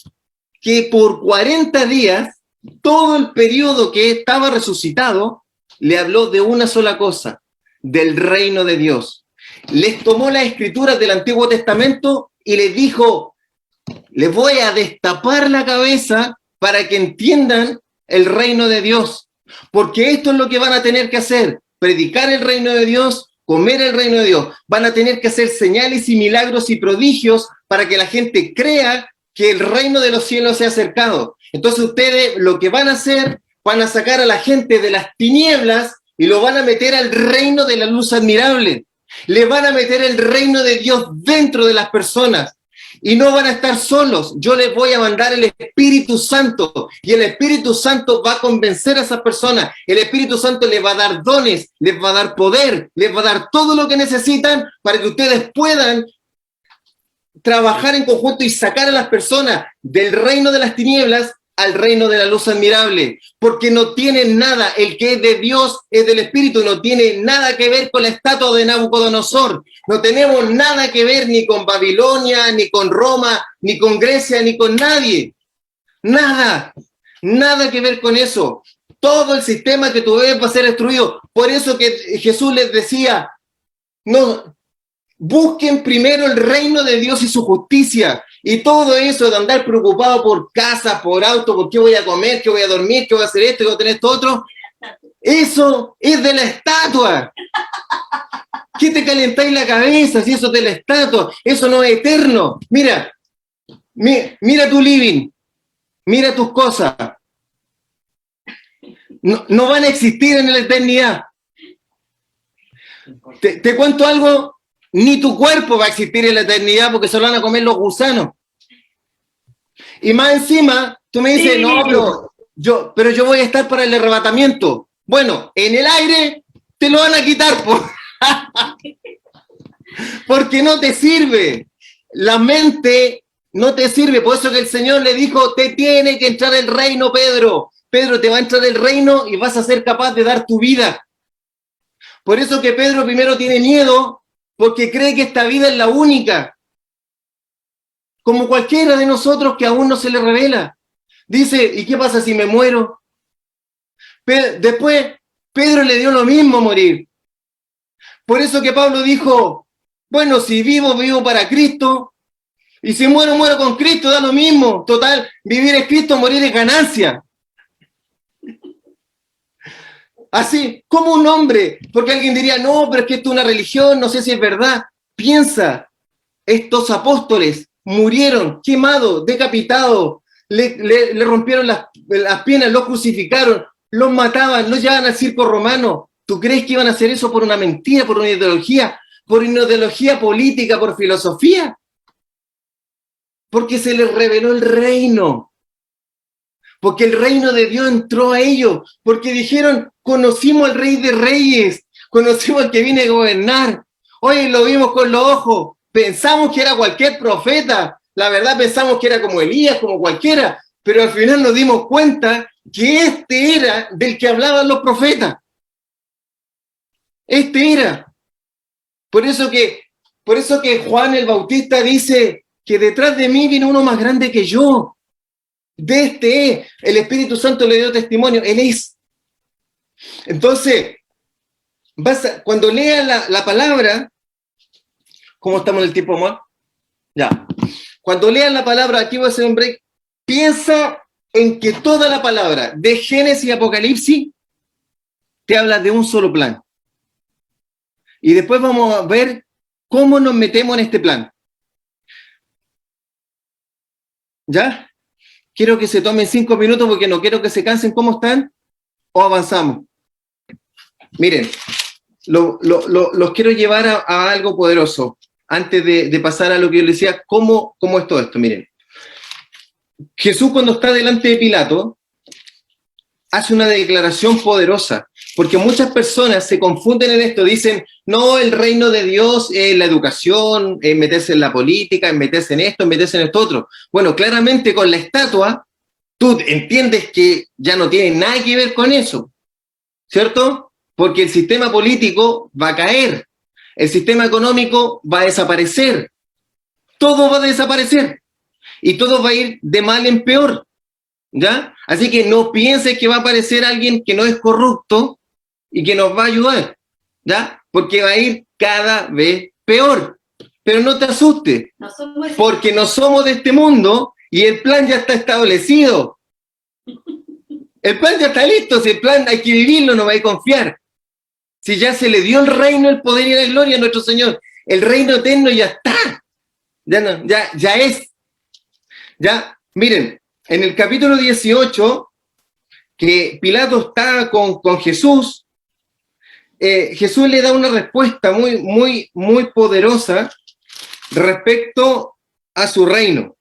que por 40 días, todo el periodo que estaba resucitado, le habló de una sola cosa, del reino de Dios. Les tomó las Escrituras del Antiguo Testamento y les dijo, les voy a destapar la cabeza para que entiendan el reino de Dios. Porque esto es lo que van a tener que hacer, predicar el reino de Dios, comer el reino de Dios. Van a tener que hacer señales y milagros y prodigios para que la gente crea que el reino de los cielos se ha acercado. Entonces ustedes lo que van a hacer, van a sacar a la gente de las tinieblas y lo van a meter al reino de la luz admirable. Le van a meter el reino de Dios dentro de las personas. Y no van a estar solos. Yo les voy a mandar el Espíritu Santo. Y el Espíritu Santo va a convencer a esas personas. El Espíritu Santo les va a dar dones, les va a dar poder, les va a dar todo lo que necesitan para que ustedes puedan trabajar en conjunto y sacar a las personas del reino de las tinieblas al reino de la luz admirable, porque no tienen nada, el que es de Dios es del Espíritu, no tiene nada que ver con la estatua de Nabucodonosor, no tenemos nada que ver ni con Babilonia, ni con Roma, ni con Grecia, ni con nadie, nada que ver con eso. Todo el sistema que tú ves va a ser destruido. Por eso que Jesús les decía, no, busquen primero el reino de Dios y su justicia. Y todo eso de andar preocupado por casa, por auto, por qué voy a comer, qué voy a dormir, qué voy a hacer esto, qué voy a tener esto otro, eso es de la estatua. ¿Qué te calentáis la cabeza si eso es de la estatua? Eso no es eterno. Mira tu living, mira tus cosas. No van a existir en la eternidad. Te cuento algo. Ni tu cuerpo va a existir en la eternidad porque se lo van a comer los gusanos. Y más encima, tú me dices, sí, no, pero yo voy a estar para el arrebatamiento. Bueno, en el aire te lo van a quitar, porque no te sirve. La mente no te sirve. Por eso que el Señor le dijo, te tiene que entrar el reino, Pedro. Pedro, te va a entrar el reino y vas a ser capaz de dar tu vida. Por eso que Pedro primero tiene miedo, porque cree que esta vida es la única, como cualquiera de nosotros que aún no se le revela. Dice, ¿y qué pasa si me muero? Después, Pedro le dio lo mismo morir. Por eso que Pablo dijo, bueno, si vivo, vivo para Cristo, y si muero, muero con Cristo, da lo mismo. Total, vivir es Cristo, morir es ganancia. Así, como un hombre, porque alguien diría, no, pero es que esto es una religión, no sé si es verdad. Piensa, estos apóstoles murieron quemados, decapitados, le rompieron las piernas, los crucificaron, los mataban, los llevaban al circo romano. ¿Tú crees que iban a hacer eso por una mentira, por una ideología política, por filosofía? Porque se les reveló el reino. Porque el reino de Dios entró a ellos. Porque dijeron, conocimos al Rey de Reyes, conocimos al que viene a gobernar. Hoy lo vimos con los ojos. Pensamos que era cualquier profeta. La verdad pensamos que era como Elías, como cualquiera. Pero al final nos dimos cuenta que este era del que hablaban los profetas. Este era. Por eso que Juan el Bautista dice que detrás de mí viene uno más grande que yo. De este es. El Espíritu Santo le dio testimonio. Él es. Entonces, cuando leas la palabra, ¿cómo estamos en el tiempo, amor? Ya. Cuando leas la palabra, aquí voy a hacer un break, piensa en que toda la palabra de Génesis y Apocalipsis te habla de un solo plan. Y después vamos a ver cómo nos metemos en este plan. ¿Ya? Quiero que se tomen 5 minutos porque no quiero que se cansen. ¿Cómo están? ¿O avanzamos? Miren, los quiero llevar a algo poderoso. Antes de pasar a lo que yo les decía, ¿cómo es todo esto? Miren, Jesús cuando está delante de Pilato, hace una declaración poderosa, porque muchas personas se confunden en esto, dicen, no, el reino de Dios es la educación, es meterse en la política, es meterse en esto, es meterse en esto otro. Bueno, claramente con la estatua, tú entiendes que ya no tiene nada que ver con eso, ¿cierto? Porque el sistema político va a caer, el sistema económico va a desaparecer, todo va a desaparecer y todo va a ir de mal en peor, ¿ya? Así que no pienses que va a aparecer alguien que no es corrupto y que nos va a ayudar, ¿ya? Porque va a ir cada vez peor. Pero no te asustes, porque no somos de este mundo y el plan ya está establecido. El plan ya está listo, si el plan hay que vivirlo, no va a confiar. Si ya se le dio el reino, el poder y la gloria a nuestro Señor, el reino eterno ya está, ya es. Ya, miren, en el capítulo 18, que Pilato está con Jesús, Jesús le da una respuesta muy poderosa respecto a su reino.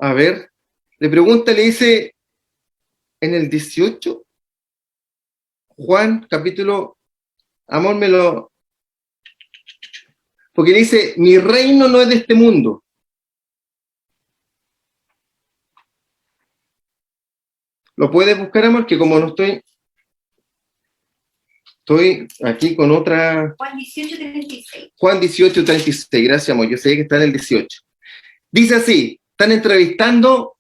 A ver, le pregunta, le dice, en el 18, Juan, capítulo, amor, porque dice, mi reino no es de este mundo. ¿Lo puedes buscar, amor? Que como no estoy aquí con otra... Juan 18:36. Juan 18:36, gracias, amor, yo sé que está en el 18. Dice así, están entrevistando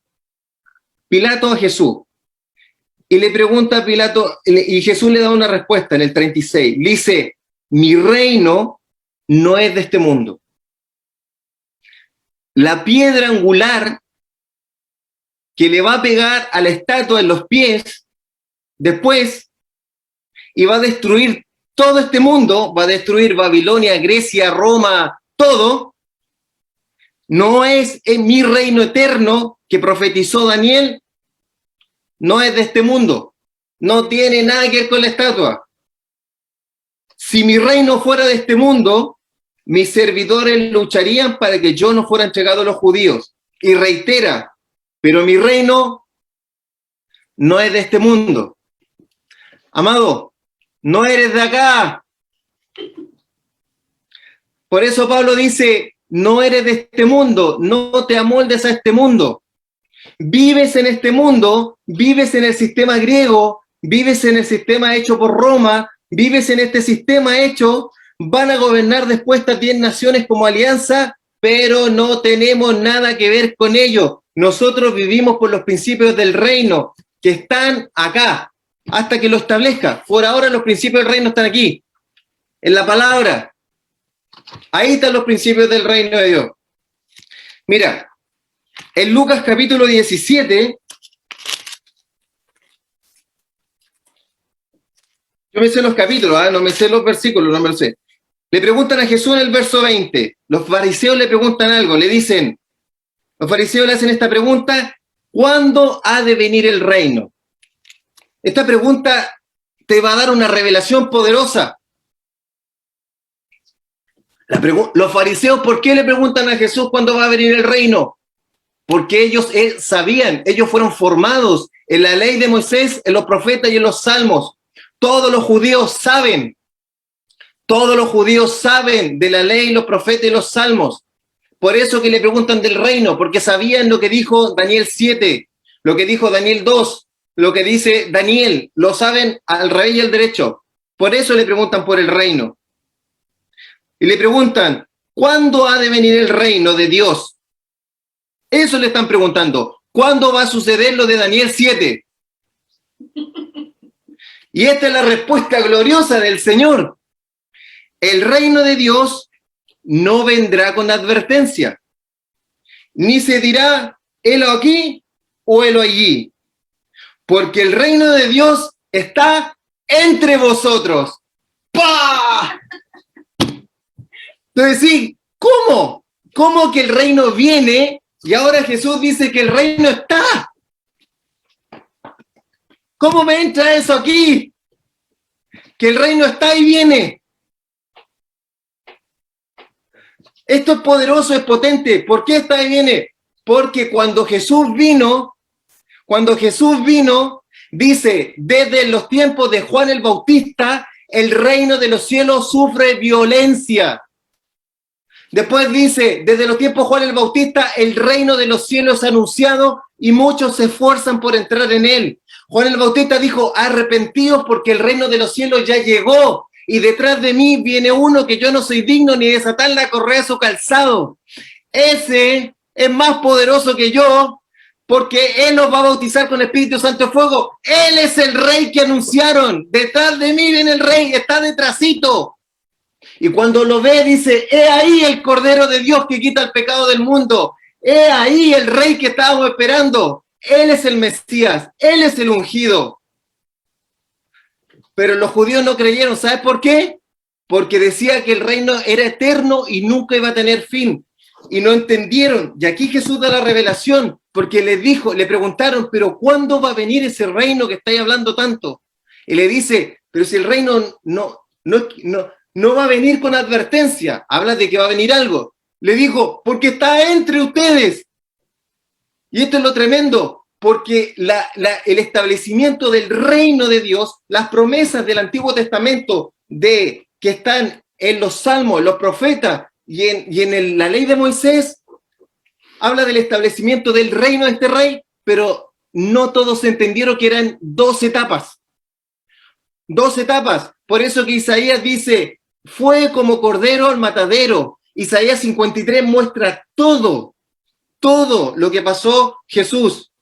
Pilato a Jesús. Y le pregunta a Pilato, y Jesús le da una respuesta en el 36. Le dice, mi reino no es de este mundo. La piedra angular que le va a pegar a la estatua en los pies, después, y va a destruir todo este mundo, va a destruir Babilonia, Grecia, Roma, todo, no es en mi reino eterno que profetizó Daniel, no es de este mundo, no tiene nada que ver con la estatua. Si mi reino fuera de este mundo, mis servidores lucharían para que yo no fuera entregado a los judíos. Y reitera, pero mi reino no es de este mundo. Amado, no eres de acá. Por eso Pablo dice, no eres de este mundo, no te amoldes a este mundo. Vives en este mundo, vives en el sistema griego, vives en el sistema hecho por Roma, vives en este sistema hecho, van a gobernar después estas 10 naciones como alianza, pero no tenemos nada que ver con ello. Nosotros vivimos por los principios del reino, que están acá, hasta que lo establezca. Por ahora los principios del reino están aquí, en la palabra. Ahí están los principios del reino de Dios. Mira, en Lucas capítulo 17, yo me sé los capítulos, no me sé los versículos, no me lo sé. Le preguntan a Jesús en el verso 20, los fariseos le preguntan algo, le dicen, los fariseos le hacen esta pregunta, ¿cuándo ha de venir el reino? Esta pregunta te va a dar una revelación poderosa. Los fariseos, ¿por qué le preguntan a Jesús cuándo va a venir el reino? Porque ellos sabían, ellos fueron formados en la ley de Moisés, en los profetas y en los salmos. Todos los judíos saben de la ley, los profetas y los salmos. Por eso que le preguntan del reino, porque sabían lo que dijo Daniel 7, lo que dijo Daniel 2, lo que dice Daniel, lo saben al revés y al derecho. Por eso le preguntan por el reino. Y le preguntan, ¿cuándo ha de venir el reino de Dios? Eso le están preguntando. ¿Cuándo va a suceder lo de Daniel 7? Y esta es la respuesta gloriosa del Señor. El reino de Dios no vendrá con advertencia, ni se dirá, helo aquí o helo allí, porque el reino de Dios está entre vosotros. ¡Pah! Entonces sí, ¿cómo? ¿Cómo que el reino viene y ahora Jesús dice que el reino está? ¿Cómo me entra eso aquí? Que el reino está y viene. Esto es poderoso, es potente. ¿Por qué está y viene? Porque cuando Jesús vino, dice, desde los tiempos de Juan el Bautista, el reino de los cielos sufre violencia. Después dice, desde los tiempos de Juan el Bautista, el reino de los cielos anunciado y muchos se esfuerzan por entrar en él. Juan el Bautista dijo, arrepentidos porque el reino de los cielos ya llegó y detrás de mí viene uno que yo no soy digno ni desatar la correa de su calzado. Ese es más poderoso que yo porque él nos va a bautizar con Espíritu Santo de fuego. Él es el rey que anunciaron. Detrás de mí viene el rey, está detrásito. Y cuando lo ve, dice, he ahí el Cordero de Dios que quita el pecado del mundo. He ahí el Rey que estábamos esperando. Él es el Mesías, Él es el ungido. Pero los judíos no creyeron, ¿sabes por qué? Porque decía que el reino era eterno y nunca iba a tener fin. Y no entendieron. Y aquí Jesús da la revelación, porque le preguntaron, pero ¿cuándo va a venir ese reino que estáis hablando tanto? Y le dice, pero si el reino no va a venir con advertencia, habla de que va a venir algo. Le dijo, porque está entre ustedes. Y esto es lo tremendo, porque el establecimiento del reino de Dios, las promesas del Antiguo Testamento que están en los salmos, en los profetas y en la ley de Moisés, habla del establecimiento del reino de este rey, pero no todos entendieron que eran 2 etapas. 2 etapas. Por eso que Isaías dice, fue como cordero al matadero. Isaías 53 muestra todo lo que pasó Jesús.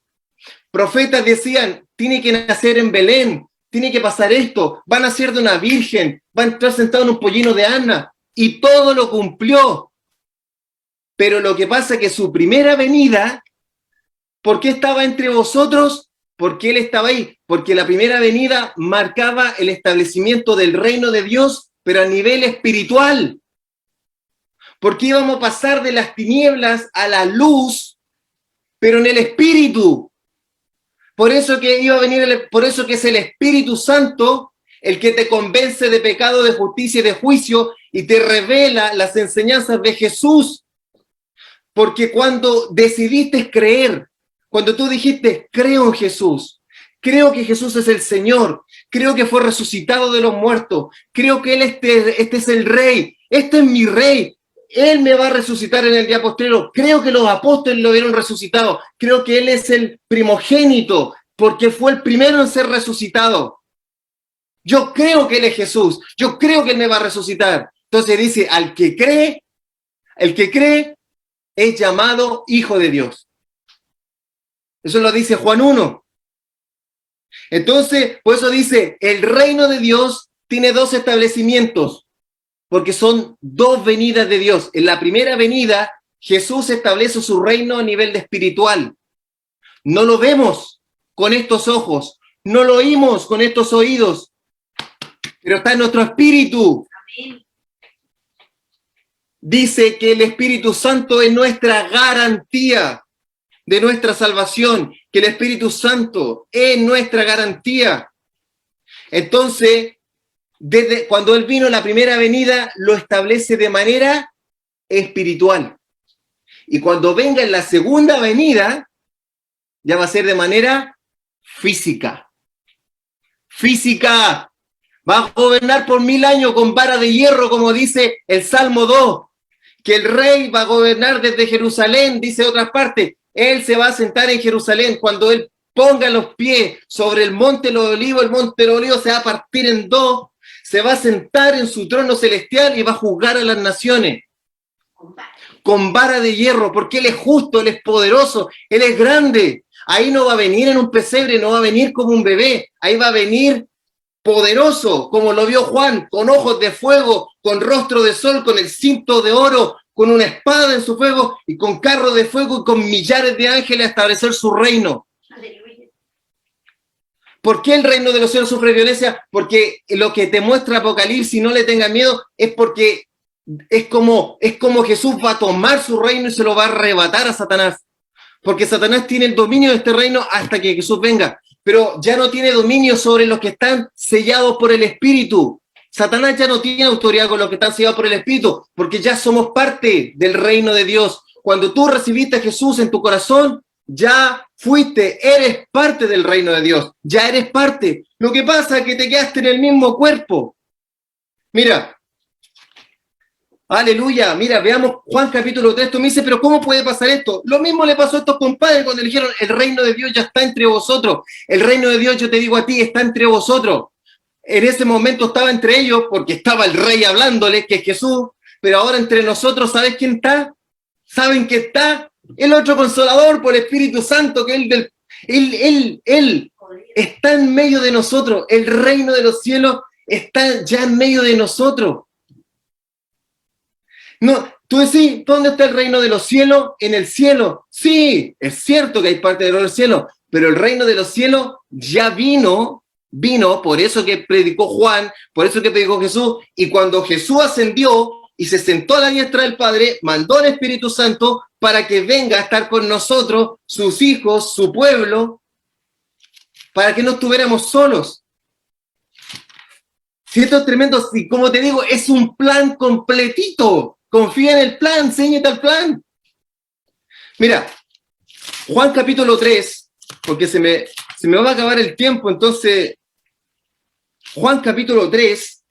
Profetas decían, tiene que nacer en Belén, tiene que pasar esto, va a nacer de una virgen, va a entrar sentado en un pollino de Ana, y todo lo cumplió. Pero lo que pasa es que su primera venida, ¿por qué estaba entre vosotros? Porque él estaba ahí, porque la primera venida marcaba el establecimiento del reino de Dios, pero a nivel espiritual. Porque íbamos a pasar de las tinieblas a la luz, pero en el espíritu. Por eso que iba a venir, por eso que es el Espíritu Santo el que te convence de pecado, de justicia y de juicio y te revela las enseñanzas de Jesús. Porque cuando decidiste creer, cuando tú dijiste, creo en Jesús, creo que Jesús es el Señor, creo que fue resucitado de los muertos, creo que Él este es el Rey, este es mi Rey, Él me va a resucitar en el día postrero, creo que los apóstoles lo vieron resucitado, creo que Él es el primogénito, porque fue el primero en ser resucitado. Yo creo que Él es Jesús, yo creo que Él me va a resucitar. Entonces dice, el que cree es llamado hijo de Dios. Eso lo dice Juan 1. Entonces, por eso dice, el reino de Dios tiene 2 establecimientos, porque son 2 venidas de Dios. En la primera venida, Jesús establece su reino a nivel de espiritual. No lo vemos con estos ojos, no lo oímos con estos oídos, pero está en nuestro espíritu. Amén. dice que el Espíritu Santo es nuestra garantía de nuestra salvación, que el Espíritu Santo es nuestra garantía. Entonces, desde cuando Él vino la primera venida, lo establece de manera espiritual. Y cuando venga en la segunda venida, ya va a ser de manera física. Física. Va a gobernar por 1000 años con vara de hierro, como dice el Salmo 2. Que el rey va a gobernar desde Jerusalén, dice otras partes. Él se va a sentar en Jerusalén. Cuando Él ponga los pies sobre el monte de los olivos, el monte de los olivos se va a partir en dos. Se va a sentar en su trono celestial y va a juzgar a las naciones. Con vara de hierro, porque Él es justo, Él es poderoso, Él es grande. Ahí no va a venir en un pesebre, no va a venir como un bebé. Ahí va a venir poderoso, como lo vio Juan, con ojos de fuego, con rostro de sol, con el cinto de oro, con una espada en su fuego y con carro de fuego y con millares de ángeles a establecer su reino. ¿Por qué el reino de los cielos sufre violencia? Porque lo que te muestra Apocalipsis, no le tengas miedo, es porque es como Jesús va a tomar su reino y se lo va a arrebatar a Satanás. Porque Satanás tiene el dominio de este reino hasta que Jesús venga. Pero ya no tiene dominio sobre los que están sellados por el Espíritu. Satanás ya no tiene autoridad con los que están sellados por el Espíritu, porque ya somos parte del reino de Dios. Cuando tú recibiste a Jesús en tu corazón, ya eres parte del reino de Dios, ya eres parte. Lo que pasa es que te quedaste en el mismo cuerpo. Mira, aleluya, mira, veamos Juan capítulo 3, tú me dices, pero ¿cómo puede pasar esto? Lo mismo le pasó a estos compadres cuando le dijeron, el reino de Dios ya está entre vosotros. El reino de Dios, yo te digo a ti, está entre vosotros. En ese momento estaba entre ellos, porque estaba el rey hablándole, que es Jesús, pero ahora entre nosotros, ¿sabes quién está? ¿Saben que está? El otro consolador por el Espíritu Santo, que él está en medio de nosotros. El reino de los cielos está ya en medio de nosotros. No, tú decís, ¿dónde está el reino de los cielos? En el cielo. Sí, es cierto que hay parte de los cielos, pero el reino de los cielos ya vino, por eso que predicó Juan, por eso que predicó Jesús, y cuando Jesús ascendió y se sentó a la diestra del Padre, mandó al Espíritu Santo para que venga a estar con nosotros, sus hijos, su pueblo, para que no estuviéramos solos. Si esto es tremendo, y como te digo, es un plan completito. Confía en el plan, ceñete al plan. Mira, Juan capítulo 3, porque se me va a acabar el tiempo, entonces, Juan capítulo 3,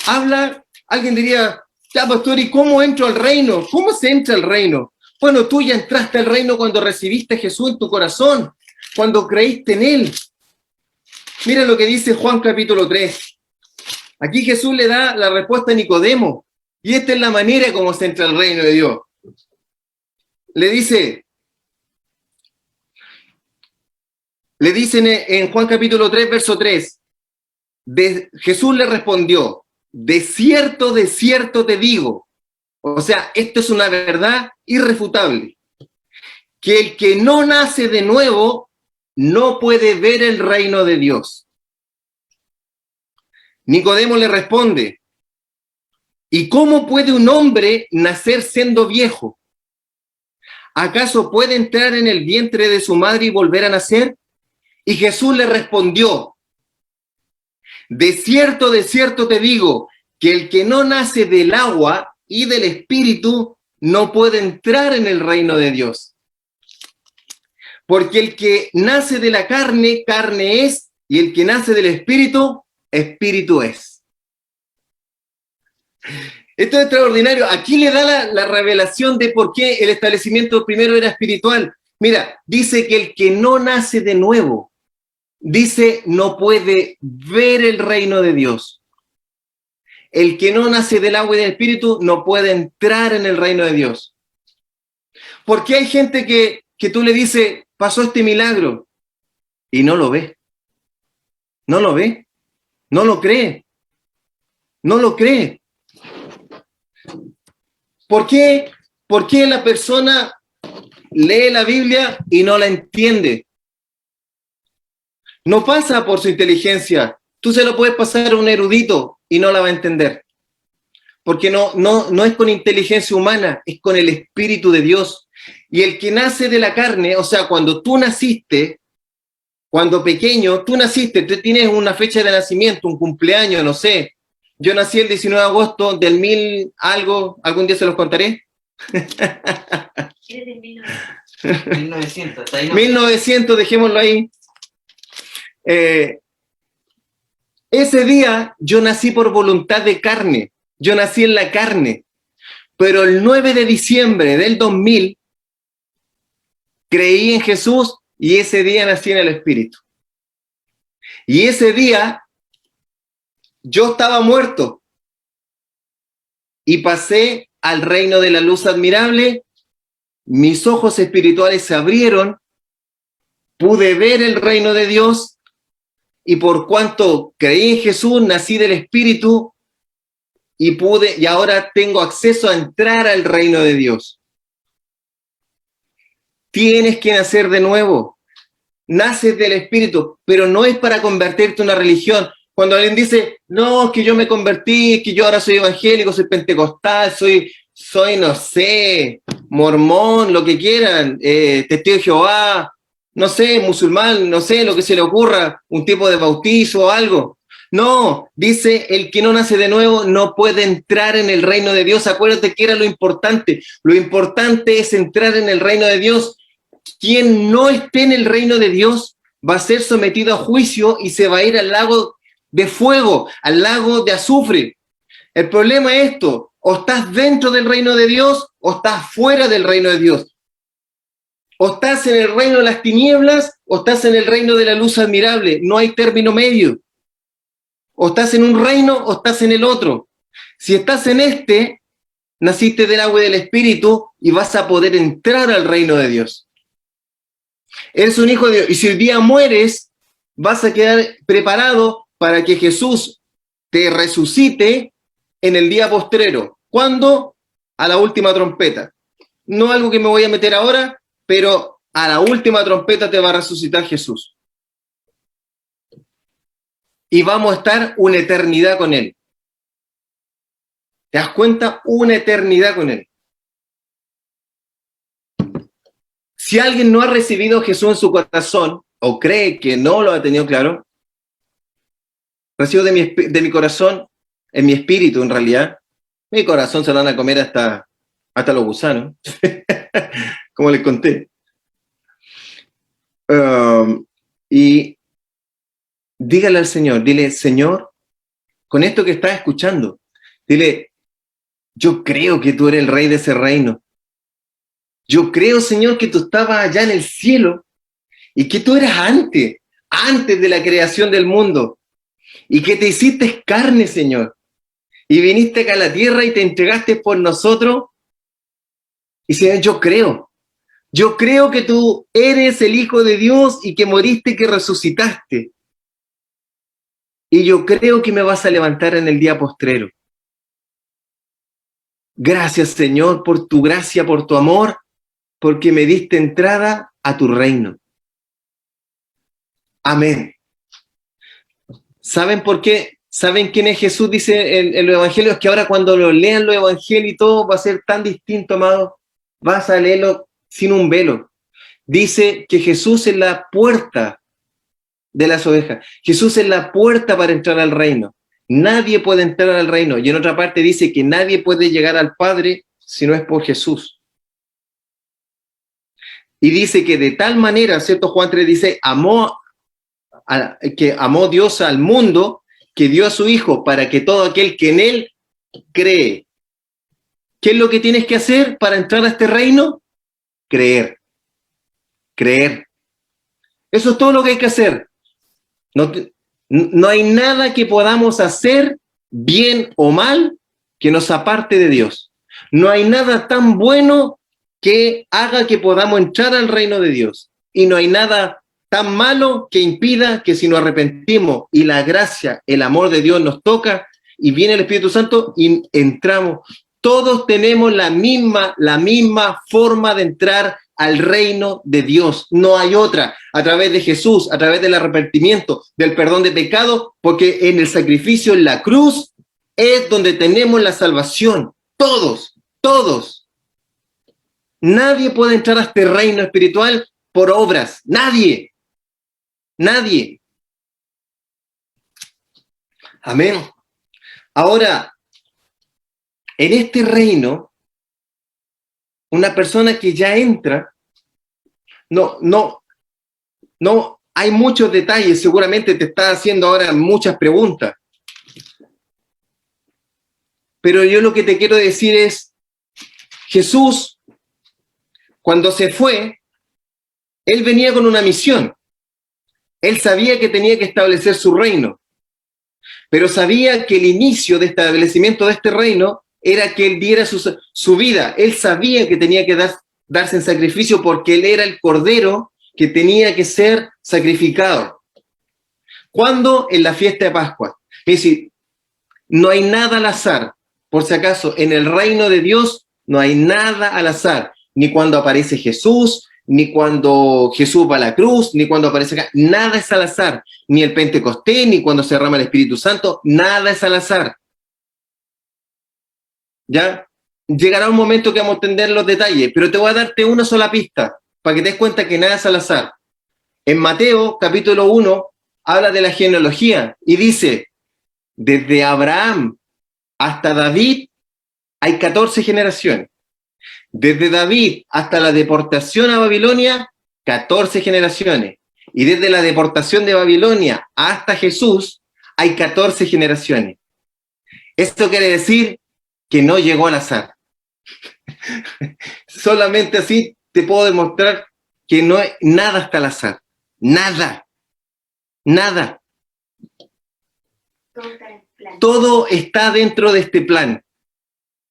habla, alguien diría, ya pastor, ¿y cómo entro al reino? ¿Cómo se entra al reino? Bueno, tú ya entraste al reino cuando recibiste a Jesús en tu corazón, cuando creíste en Él. Mira lo que dice Juan capítulo 3. Aquí Jesús le da la respuesta a Nicodemo. Y esta es la manera como se entra al reino de Dios. Le dice en Juan capítulo 3, verso 3, Jesús le respondió, de cierto te digo, o sea, esto es una verdad irrefutable, que el que no nace de nuevo no puede ver el reino de Dios. Nicodemo le responde, ¿y cómo puede un hombre nacer siendo viejo? ¿Acaso puede entrar en el vientre de su madre y volver a nacer? Y Jesús le respondió, de cierto te digo, que el que no nace del agua y del espíritu no puede entrar en el reino de Dios. Porque el que nace de la carne, carne es, y el que nace del espíritu, espíritu es. Esto es extraordinario. Aquí le da la revelación de por qué el establecimiento primero era espiritual. Mira, dice que el que no nace de nuevo, dice, no puede ver el reino de Dios. El que no nace del agua y del espíritu no puede entrar en el reino de Dios. Porque hay gente que tú le dices, pasó este milagro, y no lo ve. No lo ve. No lo cree. No lo cree. ¿Por qué? ¿Por qué la persona lee la Biblia y no la entiende? No pasa por su inteligencia. Tú se lo puedes pasar a un erudito y no la va a entender. porque no es con inteligencia humana, es con el Espíritu de Dios. Y el que nace de la carne, o sea, cuando tú naciste, cuando pequeño, tú naciste, tú tienes una fecha de nacimiento, un cumpleaños, no sé. Yo nací el 19 de agosto del 1000 algo, algún día se los contaré. 1900, está ahí no. 1900, dejémoslo ahí. Ese día yo nací por voluntad de carne, yo nací en la carne, pero el 9 de diciembre del 2000 creí en Jesús y ese día nací en el Espíritu. Y ese día yo estaba muerto y pasé al reino de la luz admirable, mis ojos espirituales se abrieron, pude ver el reino de Dios y por cuanto creí en Jesús, nací del Espíritu y ahora tengo acceso a entrar al reino de Dios. Tienes que nacer de nuevo. Naces del Espíritu, pero no es para convertirte en una religión. Cuando alguien dice, no, que yo me convertí, que yo ahora soy evangélico, soy pentecostal, soy no sé, mormón, lo que quieran, testigo de Jehová, no sé, musulmán, no sé, lo que se le ocurra, un tipo de bautizo o algo. No, dice, el que no nace de nuevo no puede entrar en el reino de Dios. Acuérdate que era lo importante. Lo importante es entrar en el reino de Dios. Quien no esté en el reino de Dios va a ser sometido a juicio y se va a ir al lago de fuego, al lago de azufre. El problema es esto, o estás dentro del reino de Dios o estás fuera del reino de Dios. O estás en el reino de las tinieblas o estás en el reino de la luz admirable. No hay término medio. O estás en un reino o estás en el otro. Si estás en este, naciste del agua y del Espíritu y vas a poder entrar al reino de Dios. Eres un hijo de Dios. Y si hoy día mueres, vas a quedar preparado para que Jesús te resucite en el día postrero. ¿Cuándo? A la última trompeta. No algo que me voy a meter ahora, pero a la última trompeta te va a resucitar Jesús. Y vamos a estar una eternidad con Él. ¿Te das cuenta? Una eternidad con Él. Si alguien no ha recibido a Jesús en su corazón, o cree que no lo ha tenido claro, recibo de mi corazón, en mi espíritu en realidad, mi corazón se lo van a comer hasta los gusanos, como les conté. Y dígale al Señor, dile, Señor, con esto que estás escuchando, dile, yo creo que tú eres el rey de ese reino. Yo creo, Señor, que tú estabas allá en el cielo y que tú eras antes de la creación del mundo y que te hiciste carne, Señor, y viniste acá a la tierra y te entregaste por nosotros. Y Señor, yo creo que tú eres el Hijo de Dios y que moriste y que resucitaste. Y yo creo que me vas a levantar en el día postrero. Gracias, Señor, por tu gracia, por tu amor, porque me diste entrada a tu reino. Amén. ¿Saben por qué? ¿Saben quién es Jesús? Dice en los evangelios que ahora cuando lo lean los evangelios y todo va a ser tan distinto, amado. Vas a leerlo sin un velo. Dice que Jesús es la puerta de las ovejas. Jesús es la puerta para entrar al reino. Nadie puede entrar al reino. Y en otra parte dice que nadie puede llegar al Padre si no es por Jesús. Y dice que de tal manera, ¿cierto? Juan 3 dice, que amó Dios al mundo, que dio a su Hijo para que todo aquel que en Él cree. ¿Qué es lo que tienes que hacer para entrar a este reino? Creer. Creer. Eso es todo lo que hay que hacer. No hay nada que podamos hacer, bien o mal, que nos aparte de Dios. No hay nada tan bueno que haga que podamos entrar al reino de Dios. Y no hay nada tan malo que impida que si nos arrepentimos y la gracia, el amor de Dios nos toca y viene el Espíritu Santo y entramos. Todos tenemos la misma forma de entrar al reino de Dios. No hay otra. A través de Jesús, a través del arrepentimiento, del perdón de pecados, porque en el sacrificio en la cruz es donde tenemos la salvación. Todos, todos. Nadie puede entrar a este reino espiritual por obras. Nadie. Nadie. Amén. Ahora, en este reino, una persona que ya entra, no hay muchos detalles, seguramente te está haciendo ahora muchas preguntas. Pero yo lo que te quiero decir es, Jesús, cuando se fue, él venía con una misión. Él sabía que tenía que establecer su reino, pero sabía que el inicio de establecimiento de este reino era que él diera su vida. Él sabía que tenía que darse en sacrificio porque él era el cordero que tenía que ser sacrificado. ¿Cuándo? En la fiesta de Pascua. Es decir, no hay nada al azar. Por si acaso, en el reino de Dios no hay nada al azar. Ni cuando aparece Jesús, ni cuando Jesús va a la cruz, ni cuando aparece acá. Nada es al azar. Ni el Pentecostés, ni cuando se derrama el Espíritu Santo. Nada es al azar. ¿Ya? Llegará un momento que vamos a entender los detalles, pero te voy a darte una sola pista para que te des cuenta que nada es al azar. En Mateo, capítulo 1, habla de la genealogía y dice, desde Abraham hasta David hay 14 generaciones. Desde David hasta la deportación a Babilonia, 14 generaciones. Y desde la deportación de Babilonia hasta Jesús, hay 14 generaciones. Esto quiere decir que no llegó al azar. Solamente así te puedo demostrar que no hay, nada está al azar. Nada. Nada. Todo está dentro de este plan,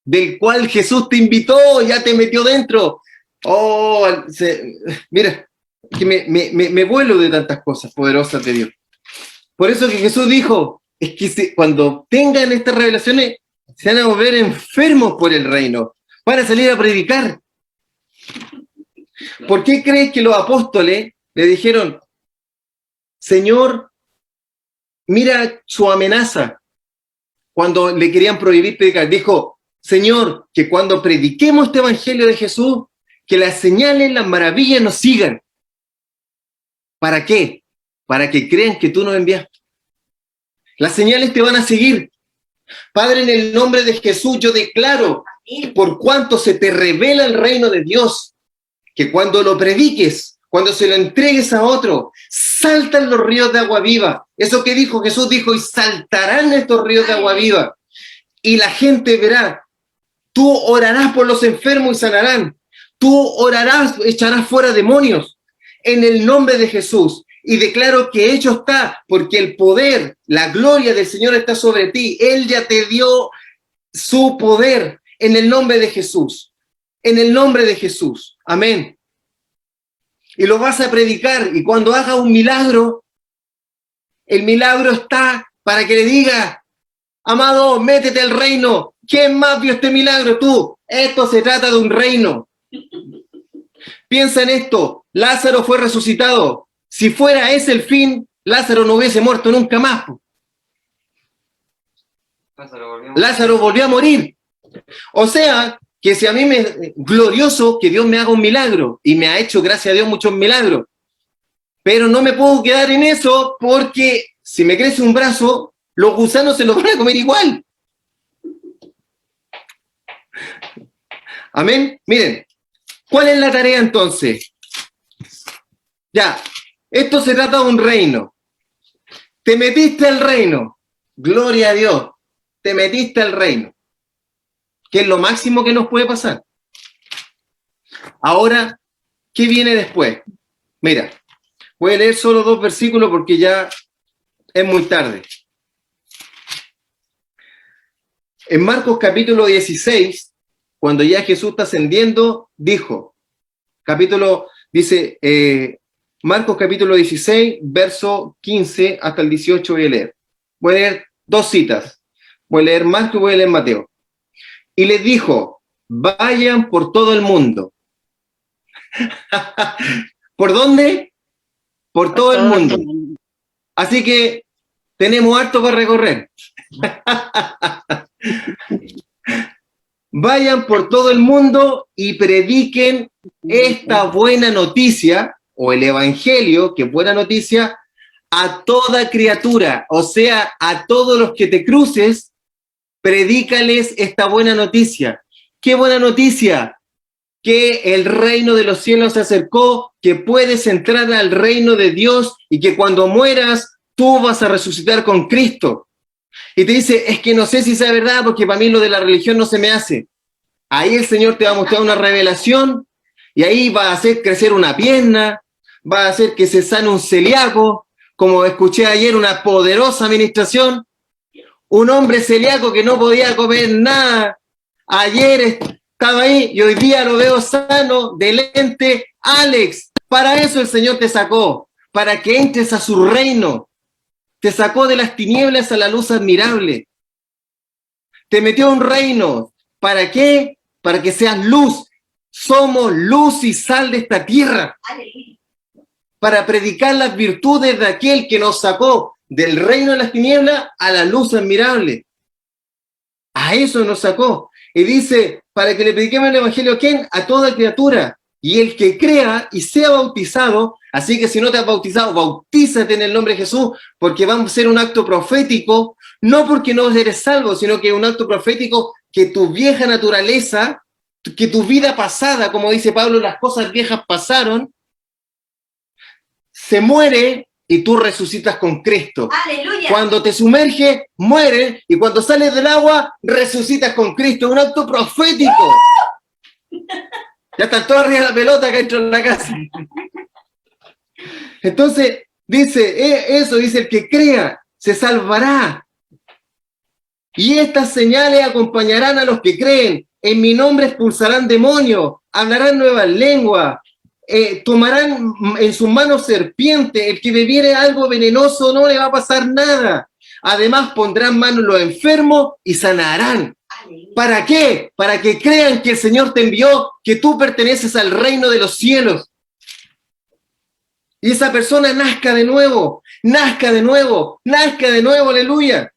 del cual Jesús te invitó, ya te metió dentro. Oh, mira, que me vuelo de tantas cosas poderosas de Dios. Por eso que Jesús dijo, es que cuando tengan estas revelaciones, se van a volver enfermos por el reino, van a salir a predicar. ¿Por qué crees que los apóstoles le dijeron, Señor, mira su amenaza? Cuando le querían prohibir predicar, dijo, Señor, que cuando prediquemos este evangelio de Jesús, que las señales, las maravillas nos sigan. ¿Para qué? Para que crean que tú nos enviaste. Las señales te van a seguir. Padre, en el nombre de Jesús, yo declaro, por cuanto se te revela el reino de Dios, que cuando lo prediques, cuando se lo entregues a otro, saltan los ríos de agua viva. Eso que dijo Jesús, dijo, y saltarán estos ríos de agua viva. Y la gente verá, tú orarás por los enfermos y sanarán. Tú orarás, echarás fuera demonios en el nombre de Jesús. Y declaro que hecho está, porque el poder, la gloria del Señor está sobre ti. Él ya te dio su poder en el nombre de Jesús. En el nombre de Jesús. Amén. Y lo vas a predicar. Y cuando haga un milagro, el milagro está para que le diga, amado, métete al reino. ¿Quién más vio este milagro? Tú. Esto se trata de un reino. Piensa en esto. Lázaro fue resucitado. Si fuera ese el fin, Lázaro no hubiese muerto nunca más. Lázaro volvió a morir. O sea, que si a mí me glorioso que Dios me haga un milagro, y me ha hecho, gracias a Dios, muchos milagros, pero no me puedo quedar en eso, porque si me crece un brazo, los gusanos se los van a comer igual. Amén. Miren, ¿cuál es la tarea entonces? Ya, esto se trata de un reino. Te metiste al reino. Gloria a Dios. Te metiste al reino. Que es lo máximo que nos puede pasar. Ahora, ¿qué viene después? Mira, voy a leer solo 2 versículos porque ya es muy tarde. En Marcos capítulo 16, cuando ya Jesús está ascendiendo, dijo, Marcos capítulo 16, verso 15 hasta el 18 voy a leer. Voy a leer 2 citas. Voy a leer Marcos y voy a leer Mateo. Y les dijo, vayan por todo el mundo. ¿Por dónde? Por todo el mundo. Así que tenemos harto para recorrer. Vayan por todo el mundo y prediquen esta buena noticia, o el evangelio, que es buena noticia, a toda criatura, o sea, a todos los que te cruces, predícales esta buena noticia. ¿Qué buena noticia? Que el reino de los cielos se acercó, que puedes entrar al reino de Dios y que cuando mueras, tú vas a resucitar con Cristo. Y te dice, es que no sé si sea verdad, porque para mí lo de la religión no se me hace. Ahí el Señor te va a mostrar una revelación y ahí va a hacer crecer una pierna, va a hacer que se sane un celíaco, como escuché ayer, una poderosa administración. Un hombre celíaco que no podía comer nada. Ayer estaba ahí y hoy día lo veo sano, de lente. Alex, para eso el Señor te sacó, para que entres a su reino. Te sacó de las tinieblas a la luz admirable. Te metió a un reino. ¿Para qué? Para que seas luz. Somos luz y sal de esta tierra. Para predicar las virtudes de aquel que nos sacó del reino de las tinieblas a la luz admirable. A eso nos sacó. Y dice, para que le prediquemos el evangelio, ¿a quién? A toda criatura. Y el que crea y sea bautizado, así que si no te has bautizado, bautízate en el nombre de Jesús, porque va a ser un acto profético, no porque no eres salvo, sino que es un acto profético que tu vieja naturaleza, que tu vida pasada, como dice Pablo, las cosas viejas pasaron, se muere y tú resucitas con Cristo. ¡Aleluya! Cuando te sumerges, mueres, y cuando sales del agua, resucitas con Cristo. Un acto profético. Ya están todos arriba de la pelota que entró en la casa. Entonces, dice, eso dice, el que crea, se salvará. Y estas señales acompañarán a los que creen. En mi nombre expulsarán demonios, hablarán nuevas lenguas, tomarán en sus manos serpientes, el que bebiere algo venenoso no le va a pasar nada. Además pondrán manos los enfermos y sanarán. ¿Para qué? Para que crean que el Señor te envió, que tú perteneces al reino de los cielos. Y esa persona nazca de nuevo, nazca de nuevo, nazca de nuevo, aleluya.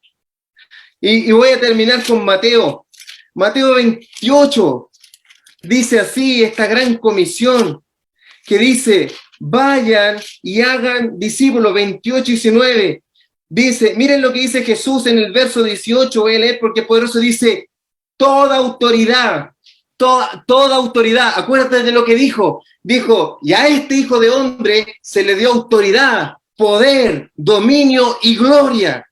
Y voy a terminar con Mateo. Mateo 28 dice así, esta gran comisión, que dice, vayan y hagan discípulos, 28 y 19. Dice, miren lo que dice Jesús en el verso 18, voy a leer porque poderoso, dice, toda autoridad, toda autoridad, acuérdate de lo que dijo, y a este hijo de hombre se le dio autoridad, poder, dominio y gloria.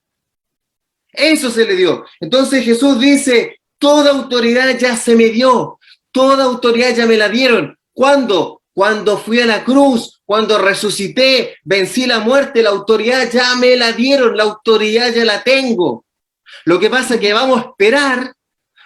Eso se le dio. Entonces Jesús dice, toda autoridad ya se me dio, toda autoridad ya me la dieron. ¿Cuándo? Cuando fui a la cruz, cuando resucité, vencí la muerte, la autoridad ya me la dieron, la autoridad ya la tengo. Lo que pasa es que vamos a esperar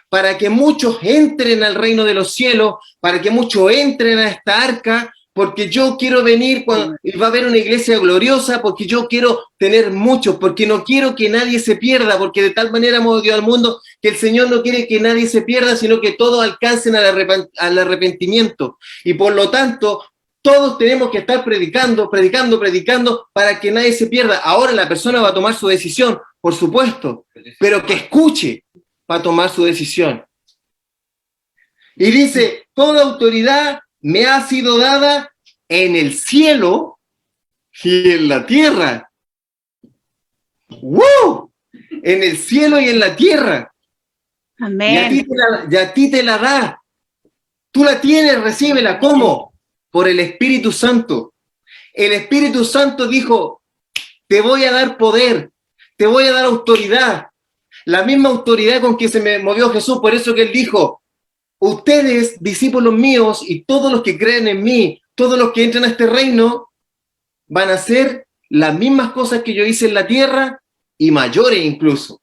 para que muchos entren al reino de los cielos, para que muchos entren a esta arca, porque yo quiero venir cuando va a haber una iglesia gloriosa, porque yo quiero tener muchos, porque no quiero que nadie se pierda, porque de tal manera hemos Dios al mundo que el Señor no quiere que nadie se pierda, sino que todos alcancen al arrepentimiento. Y por lo tanto, todos tenemos que estar predicando para que nadie se pierda. Ahora la persona va a tomar su decisión, por supuesto, pero que escuche para tomar su decisión. Y dice, toda autoridad me ha sido dada en el cielo y en la tierra. ¡Wow! En el cielo y en la tierra. Amén. Y a ti te la da. Tú la tienes, recíbela. ¿Cómo? Por el Espíritu Santo. El Espíritu Santo dijo, te voy a dar poder, te voy a dar autoridad. La misma autoridad con que se me movió Jesús. Por eso que él dijo, ustedes, discípulos míos, y todos los que creen en mí, todos los que entran a este reino, van a hacer las mismas cosas que yo hice en la tierra y mayores incluso.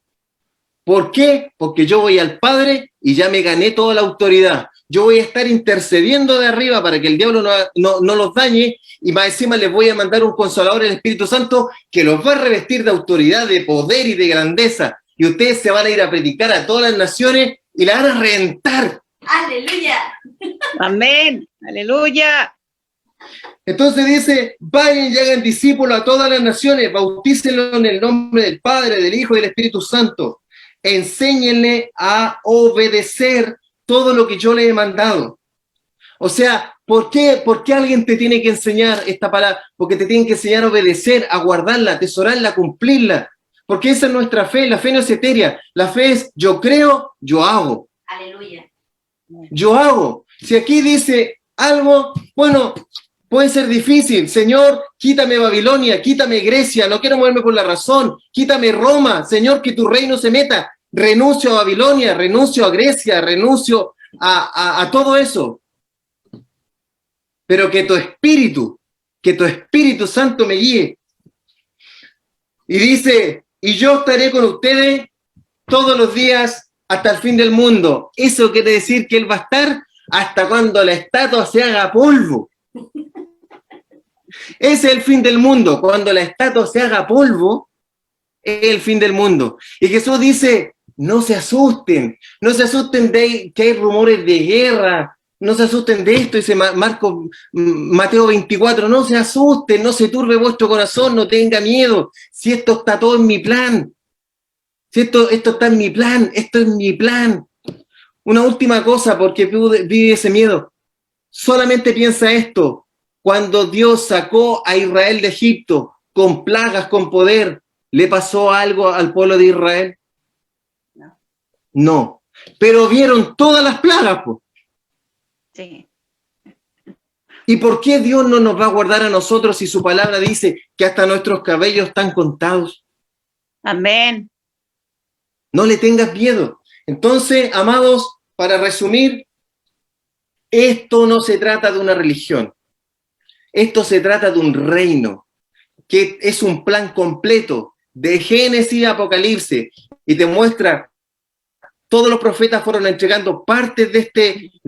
¿Por qué? Porque yo voy al Padre y ya me gané toda la autoridad. Yo voy a estar intercediendo de arriba para que el diablo no los dañe, y más encima les voy a mandar un Consolador, el Espíritu Santo, que los va a revestir de autoridad, de poder y de grandeza. Y ustedes se van a ir a predicar a todas las naciones y la van a reventar. ¡Aleluya! Amén. Aleluya. Entonces dice, vayan y hagan discípulos a todas las naciones, bautícenlos en el nombre del Padre, del Hijo y del Espíritu Santo. Enséñenle a obedecer todo lo que yo les he mandado. O sea, ¿por qué alguien te tiene que enseñar esta palabra? Porque te tienen que enseñar a obedecer, a guardarla, a atesorarla, a cumplirla. Porque esa es nuestra fe. La fe no es etérea. La fe es yo creo, yo hago. Aleluya. Yo hago. Si aquí dice algo, bueno, puede ser difícil. Señor, quítame Babilonia, quítame Grecia, no quiero moverme por la razón. Quítame Roma. Señor, que tu reino se meta. Renuncio a Babilonia, renuncio a Grecia, renuncio a todo eso. Pero que tu Espíritu Santo me guíe. Y dice, y yo estaré con ustedes todos los días hasta el fin del mundo. Eso quiere decir que Él va a estar hasta cuando la estatua se haga polvo. Ese es el fin del mundo. Cuando la estatua se haga polvo, es el fin del mundo. Y Jesús dice, no se asusten de que hay rumores de guerra, no se asusten de esto, dice Mateo 24, no se asusten, no se turbe vuestro corazón, no tenga miedo, si esto está todo en mi plan, si esto está en mi plan, esto es mi plan. Una última cosa, porque vive ese miedo, solamente piensa esto, cuando Dios sacó a Israel de Egipto, con plagas, con poder, ¿le pasó algo al pueblo de Israel? No, pero vieron todas las plagas, pues. Sí. ¿Y por qué Dios no nos va a guardar a nosotros si su palabra dice que hasta nuestros cabellos están contados? Amén. No le tengas miedo. Entonces, amados, para resumir, esto no se trata de una religión. Esto se trata de un reino, que es un plan completo de Génesis a Apocalipsis, y te muestra, todos los profetas fueron entregando partes de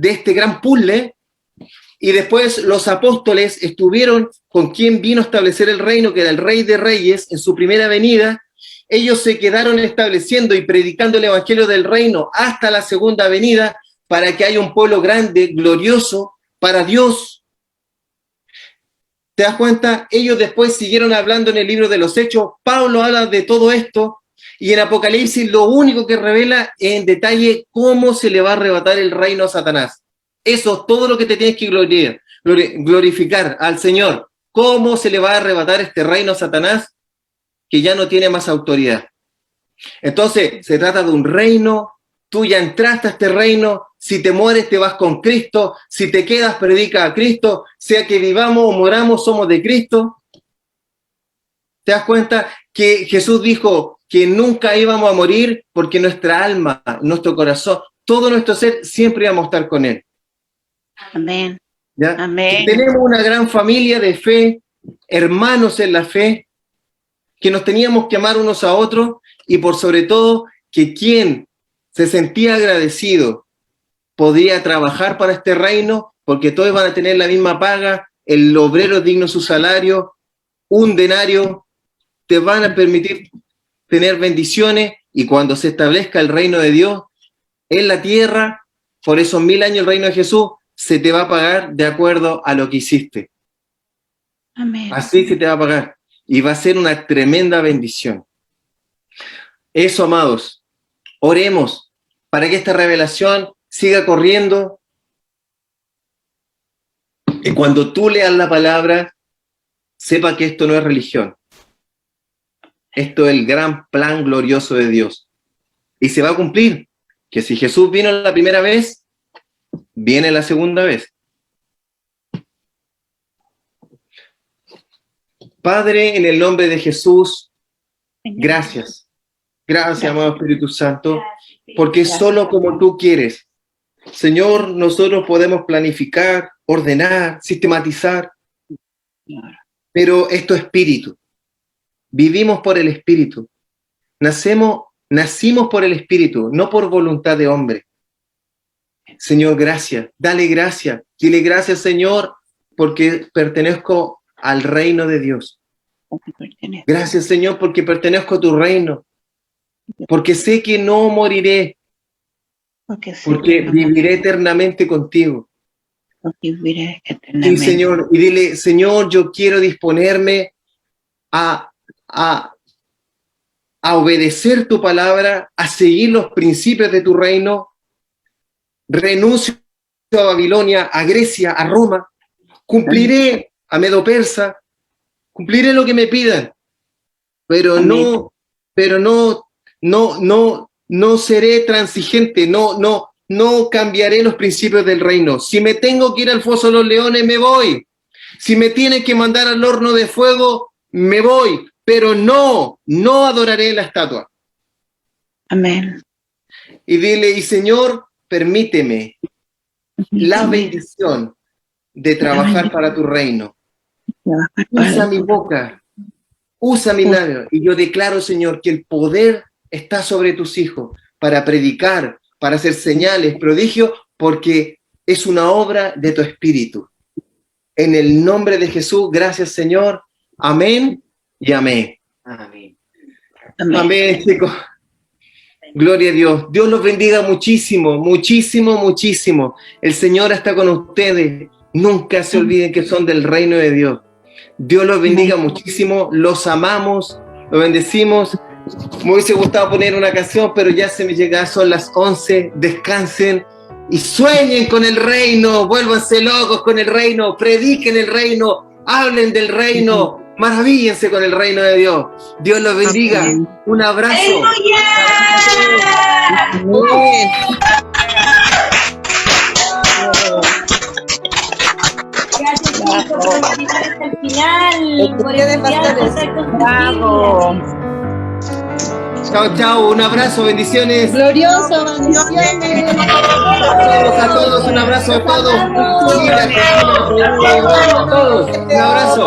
este gran puzzle, y después los apóstoles estuvieron con quien vino a establecer el reino, que era el Rey de Reyes, en su primera venida. Ellos se quedaron estableciendo y predicando el evangelio del reino hasta la segunda venida, para que haya un pueblo grande, glorioso, para Dios. ¿Te das cuenta? Ellos después siguieron hablando en el libro de los Hechos. Pablo habla de todo esto, y en Apocalipsis lo único que revela en detalle cómo se le va a arrebatar el reino a Satanás. Eso es todo lo que te tienes que glorificar al Señor. ¿Cómo se le va a arrebatar este reino a Satanás que ya no tiene más autoridad? Entonces, se trata de un reino. Tú ya entraste a este reino. Si te mueres, te vas con Cristo. Si te quedas, predica a Cristo. Sea que vivamos o moramos, somos de Cristo. ¿Te das cuenta que Jesús dijo que nunca íbamos a morir, porque nuestra alma, nuestro corazón, todo nuestro ser, siempre íbamos a estar con Él? Amén. ¿Ya? Amén. Que tenemos una gran familia de fe, hermanos en la fe, que nos teníamos que amar unos a otros, y por sobre todo, que quien se sentía agradecido podría trabajar para este reino, porque todos van a tener la misma paga, el obrero es digno de su salario, un denario, te van a permitir tener bendiciones, y cuando se establezca el reino de Dios en la tierra, por esos 1000 años el reino de Jesús, se te va a pagar de acuerdo a lo que hiciste. Amén. Así se te va a pagar. Y va a ser una tremenda bendición. Eso, amados, oremos para que esta revelación siga corriendo. Y cuando tú leas la palabra, sepa que esto no es religión. Esto es el gran plan glorioso de Dios. Y se va a cumplir. Que si Jesús vino la primera vez, viene la segunda vez. Padre, en el nombre de Jesús, gracias. Gracias, amado Espíritu Santo, porque solo como tú quieres, Señor, nosotros podemos planificar, ordenar, sistematizar, pero es tu Espíritu. Vivimos por el Espíritu. Nacimos por el Espíritu, no por voluntad de hombre. Señor, gracias. Dale gracias. Dile gracias, Señor, porque pertenezco al reino de Dios. Gracias, Señor, porque pertenezco a tu reino. Porque sé que no moriré. Porque viviré eternamente contigo. viviré Sí, eternamente. Señor, y dile, Señor, yo quiero disponerme a, a, a obedecer tu palabra, a seguir los principios de tu reino. Renuncio a Babilonia, a Grecia, a Roma. Cumpliré a Medo-Persa, cumpliré lo que me pidan, pero Amén. no seré transigente, no cambiaré los principios del reino. Si me tengo que ir al foso de los leones, me voy. Si me tienen que mandar al horno de fuego, me voy, pero no adoraré la estatua. Amén. Y dile, y Señor, permíteme la bendición de trabajar para tu reino. Usa mi boca, usa mi labio. Y yo declaro, Señor, que el poder está sobre tus hijos para predicar, para hacer señales, prodigios, porque es una obra de tu espíritu. En el nombre de Jesús, gracias, Señor. Amén y amén. Amén. Amén, chicos. Gloria a Dios. Dios los bendiga muchísimo, muchísimo, muchísimo. El Señor está con ustedes. Nunca se olviden que son del reino de Dios. Dios los bendiga muchísimo. Los amamos, los bendecimos. Me hubiese gustado poner una canción, pero ya se me llega, son las 11. Descansen y sueñen con el reino. Vuélvanse locos con el reino. Prediquen el reino. Hablen del reino. Maravíllense con el reino de Dios. Dios los bendiga. Un abrazo. Gracias, chicos, por llegar hasta el final. Por estar con sus vidas. Chao, chao. Un abrazo. Bendiciones. Glorioso, bendiciones. A todos, un abrazo a todos. A todos. Un abrazo.